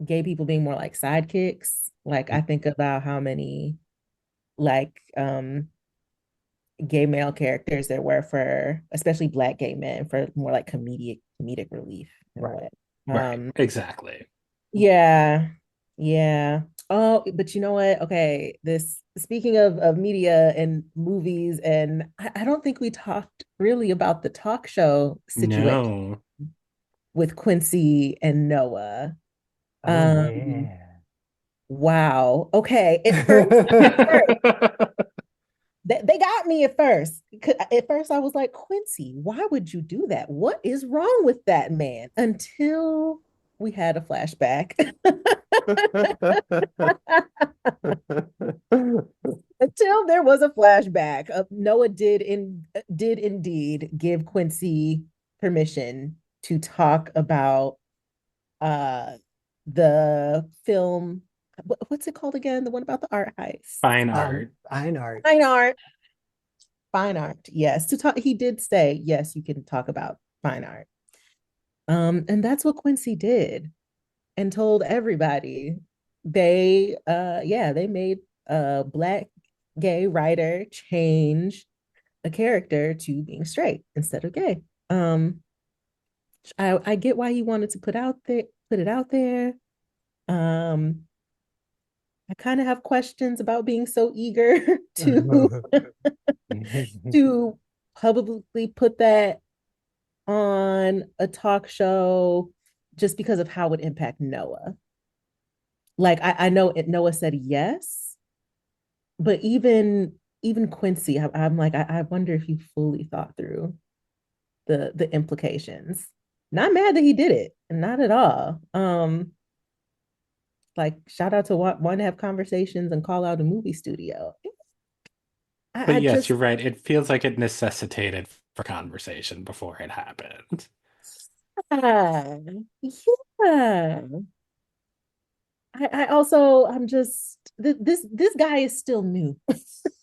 gay people being more like sidekicks. Like I think about how many like gay male characters there were for especially black gay men for more like comedic relief in a Right. way. Right, Um exactly. yeah. Yeah. Oh, but you know what? Okay, this speaking of media and movies, and I don't think we talked really about the talk show situation No. with Quincy and Noah. Oh Um, yeah. wow. Okay. At first, they got me at first. At first, I was like, Quincy, why would you do that? What is wrong with that man? Until we had a flashback. Until there was a flashback. Noah did indeed give Quincy permission to talk about uh the film. What's it called again? The one about the art heist. Fine art. Einart. Fine art. Fine art. Yes. To talk, he did say, yes, you can talk about fine art. And that's what Quincy did and told everybody. They made a black gay writer change a character to being straight instead of gay. Um, I get why he wanted to put it out there. Um, I kind of have questions about being so eager to publicly put that on a talk show just because of how it would impact Noah. Like I know Noah said yes, but even Quincy, I'm like I wonder if he fully thought through the implications. Not mad that he did it, not at all. Like shout out to want to have conversations and call out a movie studio. But I yes, just you're right. It feels like it necessitated for conversation before it happened. yeah, yeah. I also I'm just this guy is still new.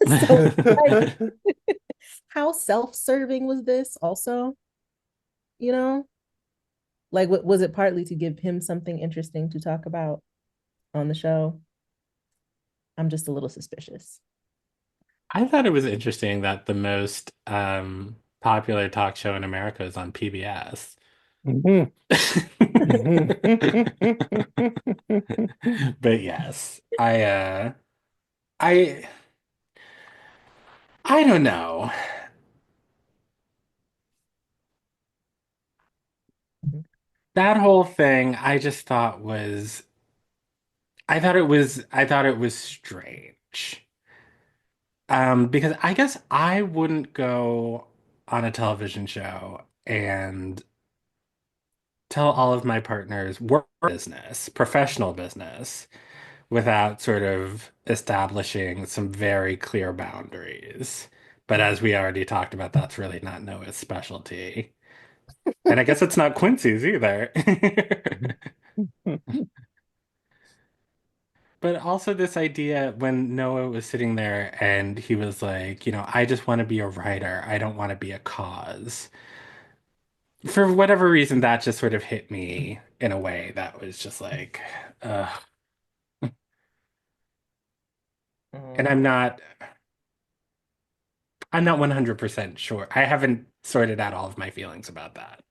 So like how self-serving was this also, you know? Like was it partly to give him something interesting to talk about on the show? I'm just a little suspicious. I thought it was interesting that the most popular talk show in America is on PBS. Mhm. But yes, I I don't know. That whole thing I just thought was I thought it was strange. Because I guess I wouldn't go on a television show and tell all of my partners work business, professional business, without sort of establishing some very clear boundaries. But as we already talked about, that's really not Noah's specialty. And I guess it's not Quincy's either. But also this idea when Noah was sitting there and he was like, I just want to be a writer. I don't want to be a cause. For whatever reason, that just sort of hit me in a way that was just like, uh, and Mm. I'm not 100% sure. I haven't sorted out all of my feelings about that.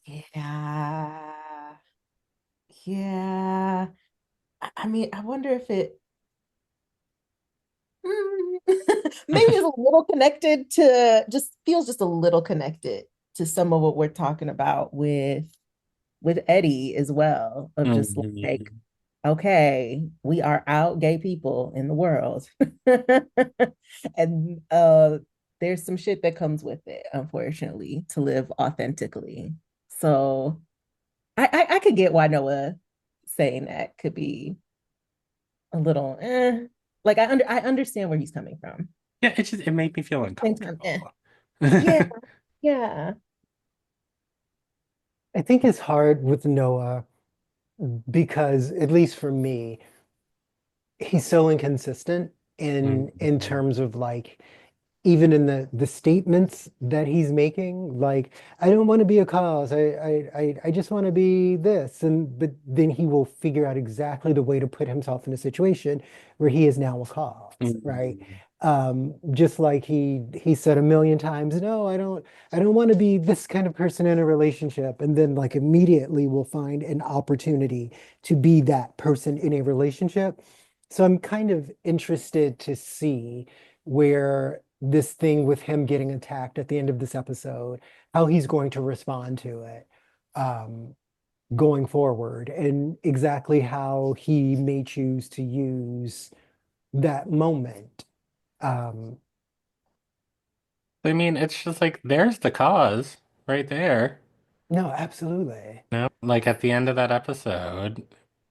Yeah. Yeah. I mean, I wonder if it maybe it's a little connected to just feels just a little connected to some of what we're talking about with Eddie as well, of just like, Mhm. okay, we are out gay people in the world. And there's some shit that comes with it, unfortunately, to live authentically. So I could get why Noah saying that could be a little like I understand where he's coming from. Yeah, it made me feel Same time, uncomfortable. yeah, yeah. I think it's hard with Noah because, at least for me, he's so inconsistent in Mhm. terms of like even in the statements that he's making, like, I don't want to be a cause. I just want to be this. And but then he will figure out exactly the way to put himself in a situation where he is now a cause, right? Mhm. Just like he said a million times, no, I don't want to be this kind of person in a relationship. And then like immediately will find an opportunity to be that person in a relationship. So I'm kind of interested to see where this thing with him getting attacked at the end of this episode, how he's going to respond to it going forward, and exactly how he may choose to use that moment. Um, I mean, it's just like there's the cause right there. no, absolutely. No, like at the end of that episode,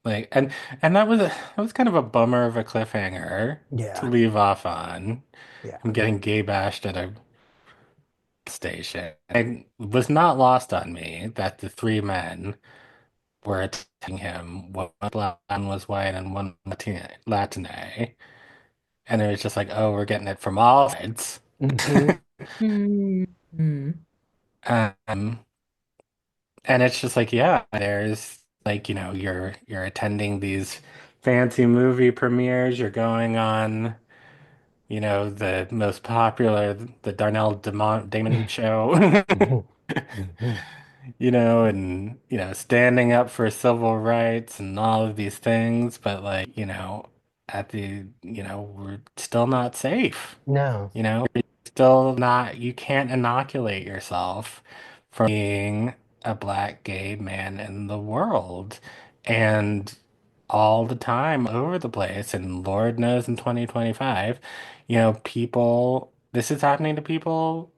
like and that was kind of a bummer of a cliffhanger to Yeah, leave off on. I'm yeah. getting gay bashed at a station. It was not lost on me that the three men were attacking him. One black, one was white, and one Latine. And it was just like, oh, we're getting it from all sides. Hmm. Mm-hmm. Um, and it's just like, yeah, there's like, you're attending these fancy movie premieres, you're going on, the most popular, the Damon show. And, standing up for civil rights and all of these things, but like, we're still not safe. No. You're still not, you can't inoculate yourself from being a black gay man in the world. And all the time, over the place, and Lord knows in 2025, this is happening to people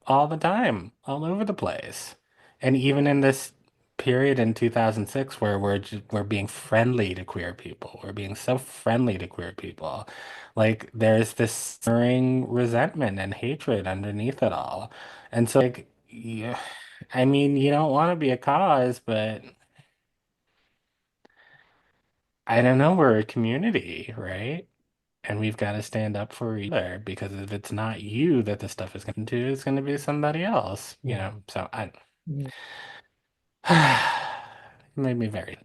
all the time, all over the place. And even in this period in 2006 where we're being friendly to queer people, we're being so friendly to queer people. Like there's this simmering resentment and hatred underneath it all. And so like yeah, I mean, you don't want to be a cause, but I don't know, we're a community, right? And we've got to stand up for each other because if it's not you that the stuff is going to, it's going to be somebody else. Yeah. So I Yeah. it made me very.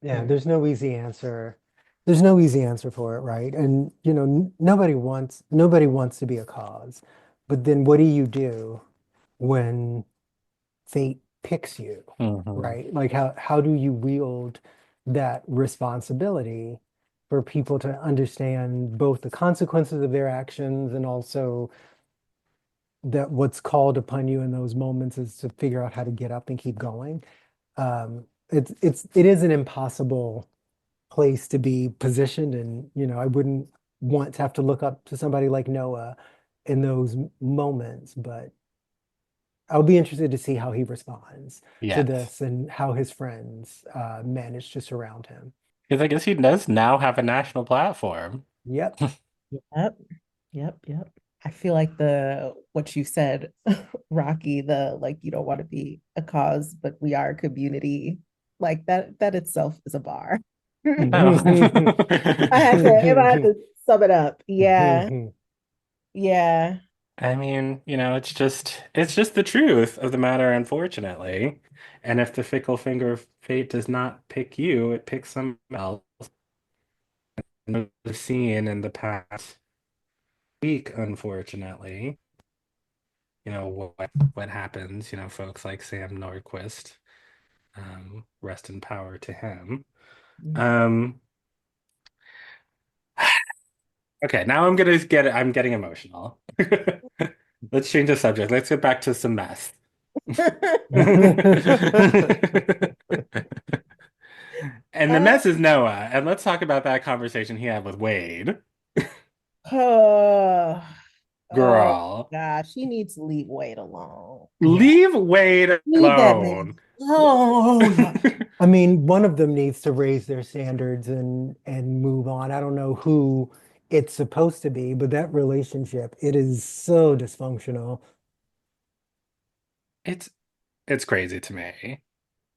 Yeah, there's no easy answer. There's no easy answer for it, right? And nobody wants to be a cause. But then what do you do when fate picks you, Mhm. right? Like how do you wield that responsibility for people to understand both the consequences of their actions and also that what's called upon you in those moments is to figure out how to get up and keep going. It is an impossible place to be positioned, and I wouldn't want to have to look up to somebody like Noah in those moments, but I'll be interested to see how he responds to Yes. this and how his friends manage to surround him. Because I guess he does now have a national platform. Yep. Yep. Yep. Yep. I feel like the what you said, Rocky, the like you don't want to be a cause, but we are a community. Like that itself is a bar. Oh. If I had to sum it up. Yeah. Yeah. I mean, it's just the truth of the matter, unfortunately. And if the fickle finger of fate does not pick you, it picks someone else. And we've seen in the past week, unfortunately, what happens, folks like Sam Norquist, rest in power to him. Um, okay, now I'm getting emotional. Let's change the subject. Let's get back to some mess. And the Uh, mess is Noah. And let's talk about that conversation he had with Wade. oh, oh Girl, gosh, he needs to leave Wade alone. Yeah. leave Wade Leave that man alone. alone. I mean, one of them needs to raise their standards and move on. I don't know who it's supposed to be, but that relationship, it is so dysfunctional. It's it's crazy to me.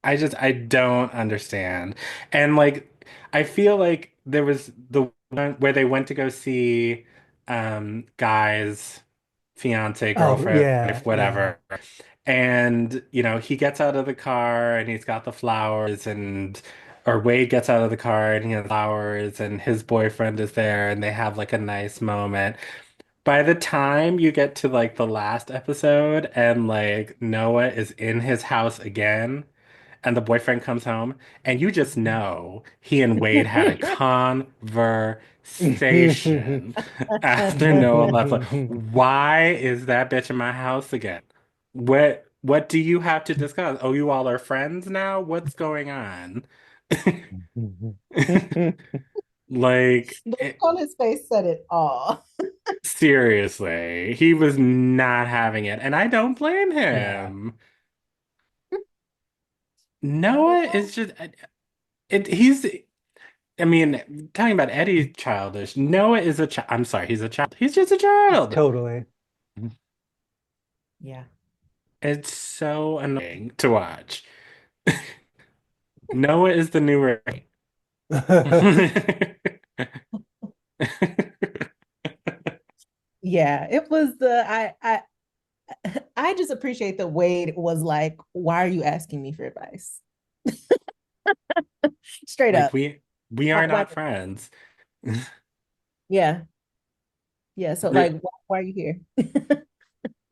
I don't understand. And like I feel like there was the one where they went to go see guy's fiance, Oh, girlfriend, yeah, wife, yeah. whatever. And he gets out of the car and he's got the flowers and or Wade gets out of the car and he has flowers and his boyfriend is there and they have like a nice moment. By the time you get to like the last episode and like Noah is in his house again and the boyfriend comes home, and you just know he and Wade had a conversation after Noah left. Like, why is that bitch in my house again? What do you have to discuss? Oh, you all are friends now? What's going on? Like, The look on his face said it all. seriously, he was not having it, and I don't blame Yeah. him. Oh, Noah is just he's I mean, talking about Eddie childish, Noah is a child. I'm sorry, he's a child. He's just a child. Totally. yeah. It's so annoying to watch. Noah is the new Ray. Yeah, it was the I just appreciate that Wade was like, "Why are you asking me for advice?" Straight Like up. we are Why? not friends. Yeah, yeah. So like, why are you here?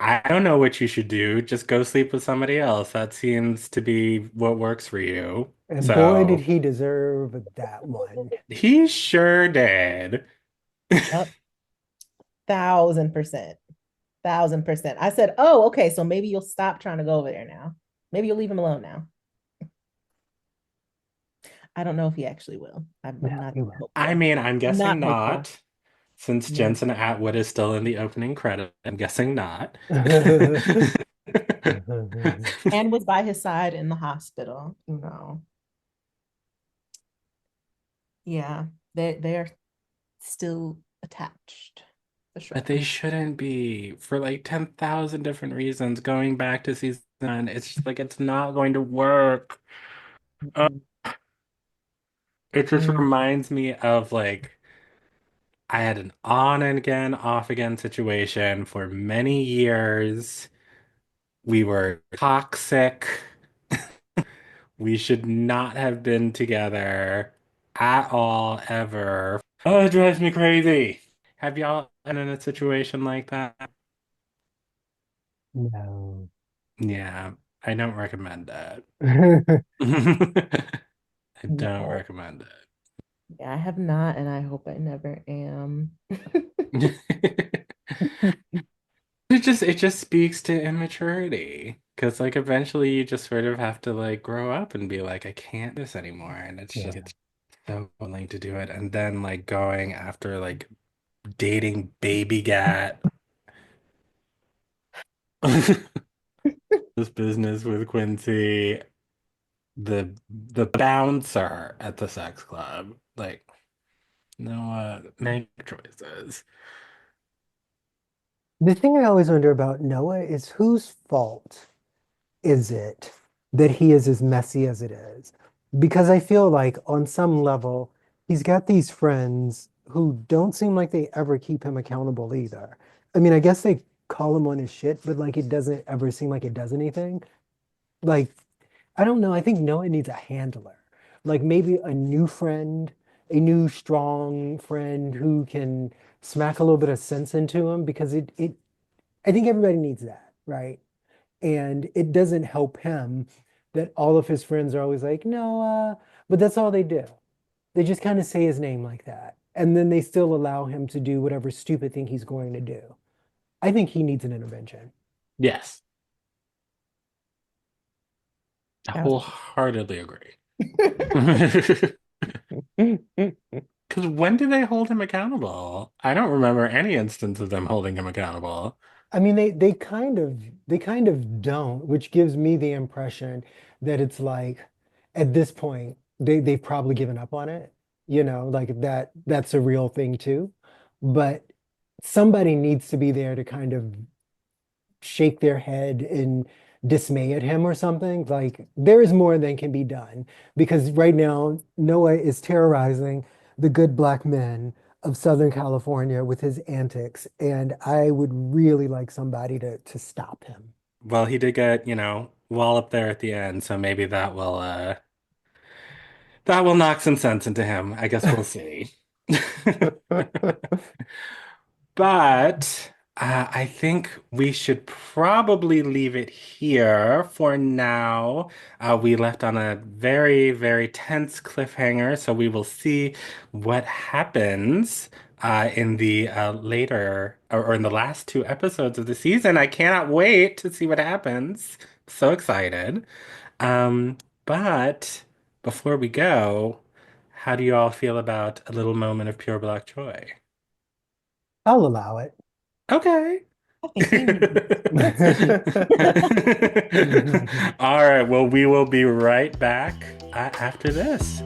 I don't know what you should do. Just go sleep with somebody else. That seems to be what works for you. And boy, did So he deserve that one. he sure did. Yep, 1000%, 1000%. I said, "Oh, okay, so maybe you'll stop trying to go over there now. Maybe you'll leave him alone now." I don't know if he actually will. I'm No, not he will. I hopeful. mean, I'm guessing Not hopeful. not. Since Yeah. Jensen Atwood is still in the opening credit, I'm guessing not. And was by his side in the hospital. Yeah, they're still attached for But sure. they shouldn't be for like 10,000 different reasons. Going back to season one, it's just like it's not going to work. Uh, Mhm. it just Mm. reminds me of like I had an on and again, off again situation for many years. We were toxic. We should not have been together at all, ever. Oh, it drives me crazy. Have y'all been in a situation like that? No. Yeah, I don't recommend that. I don't No. recommend Yeah, I have not, and I hope I never am. it. It just speaks to immaturity. Because like eventually you just sort of have to like grow up and be like, I can't do this anymore. And it's just Yeah. it's so willing to do it. And then like going after like dating baby gat this business with Quincy, the bouncer at the sex club. Like, no make choices. The thing I always wonder about Noah is whose fault is it that he is as messy as it is? Because I feel like on some level, he's got these friends who don't seem like they ever keep him accountable either. I mean, I guess they call him on his shit, but like it doesn't ever seem like it does anything. Like, I don't know. I think Noah needs a handler. Like maybe a new friend, a new strong friend who can smack a little bit of sense into him because I think everybody needs that, right? And it doesn't help him that all of his friends are always like, no, but that's all they do. They just kind of say his name like that. And then they still allow him to do whatever stupid thing he's going to do. I think he needs an intervention. Yes, I Absolutely. wholeheartedly agree. Because when do they hold him accountable? I don't remember any instance of them holding him accountable. I mean, they kind of don't, which gives me the impression that it's like at this point they've probably given up on it. Like that's a real thing too. But somebody needs to be there to kind of shake their head in dismay at him or something. Like there is more than can be done because right now Noah is terrorizing the good black men of Southern California with his antics, and I would really like somebody to stop him. Well, he did get, wall up there at the end, so maybe that will knock some sense into him. I guess we'll see. But I think we should probably leave it here for now. We left on a very, very tense cliffhanger, so we will see what happens in the later or in the last two episodes of the season. I cannot wait to see what happens. So excited. Um, but before we go, how do you all feel about a little moment of pure black joy? I'll allow it. Okay. I think we need Let's see. All right. Well, we will be right back after this.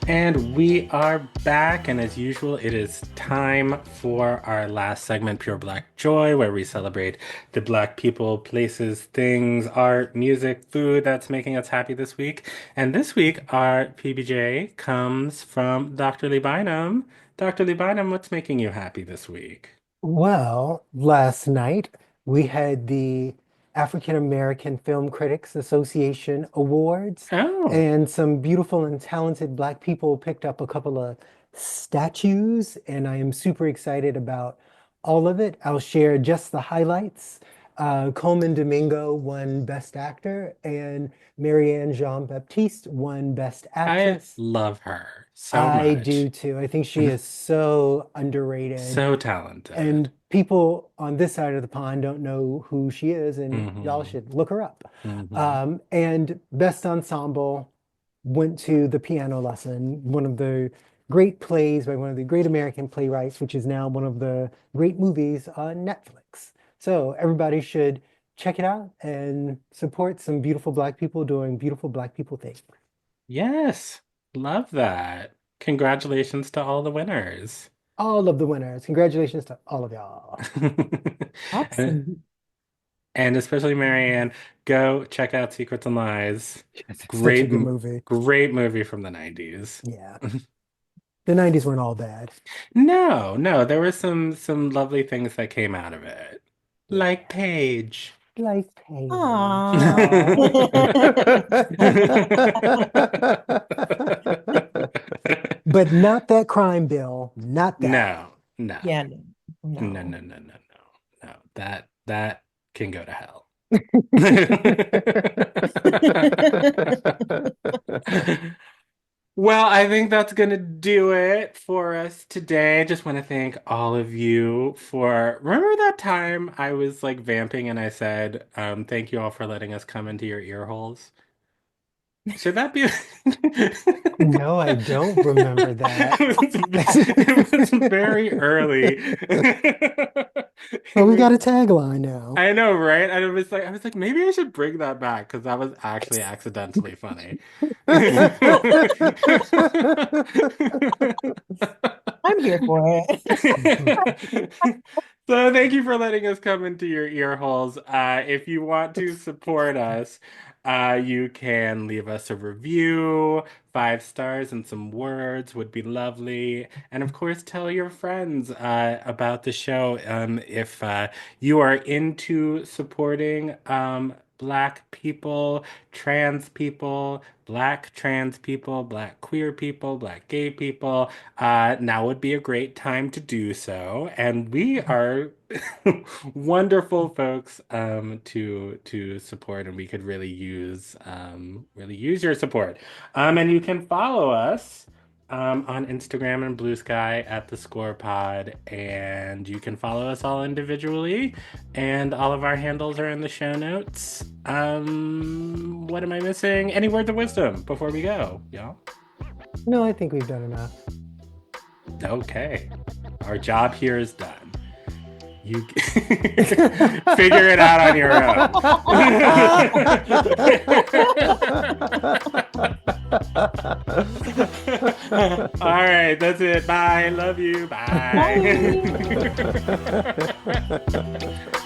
And we are back, and as usual, it is time for our last segment, Pure Black Joy, where we celebrate the Black people, places, things, art, music, food that's making us happy this week. And this week, our PBJ comes from Dr. Lee Bynum. Dr. Lee Bynum, what's making you happy this week? Well, last night we had the African American Film Critics Association Awards, Oh, and some beautiful and talented Black people picked up a couple of statues, and I am super excited about all of it. I'll share just the highlights. Coleman Domingo won Best Actor, and Marianne Jean-Baptiste won Best I Actress. love her so I much. do too. I think she is so underrated. So talented. And people on this side of the pond don't know who she is, and y'all Hmm. should look her up. Hmm. And Best Ensemble went to The Piano Lesson, one of the great plays by one of the great American playwrights, which is now one of the great movies on Netflix. So everybody should check it out and support some beautiful Black people doing beautiful Black people things. Yes, love that. Congratulations to all the winners. All of the winners. Congratulations to all of y'all. And Awesome. and especially Marianne, go check out Secrets and Lies. It's such a Great, good movie. great movie from the 90s. Yeah. The 90s weren't all bad. No, no, there were some lovely things that came out of it. Like Yeah. Paige. Like Paige. Aww. Aw. But not that crime bill. Not that. No, no, Yeah, no, no, no. no, no, no, no, no. That can go to hell. Well, I think that's going to do it for us today. I just want to thank all of you for remember that time I was like vamping and I said, thank you all for letting us come into your ear holes. Should that be No, I don't remember that. it was very early. Well, It we got was a tagline now. I know, right? And I was like, maybe I should bring that back because that was actually accidentally funny. I'm here for it. So thank you for letting us come into your ear holes. If you want to support us, you can leave us a review. 5 stars and some words would be lovely. And of course, tell your friends about the show if you are into supporting Black people, trans people, Black trans people, Black queer people, Black gay people, now would be a great time to do so. And we are wonderful folks to support, and we could really use your support. And you can follow us on Instagram and Blue Sky at the Score Pod, and you can follow us all individually, and all of our handles are in the show notes. What am I missing? Any words of wisdom before we go, y'all? No, I think we've done enough. Okay, our job here is done. You figure it out on your own. All right, that's it. Bye. Love you. Bye. Bye.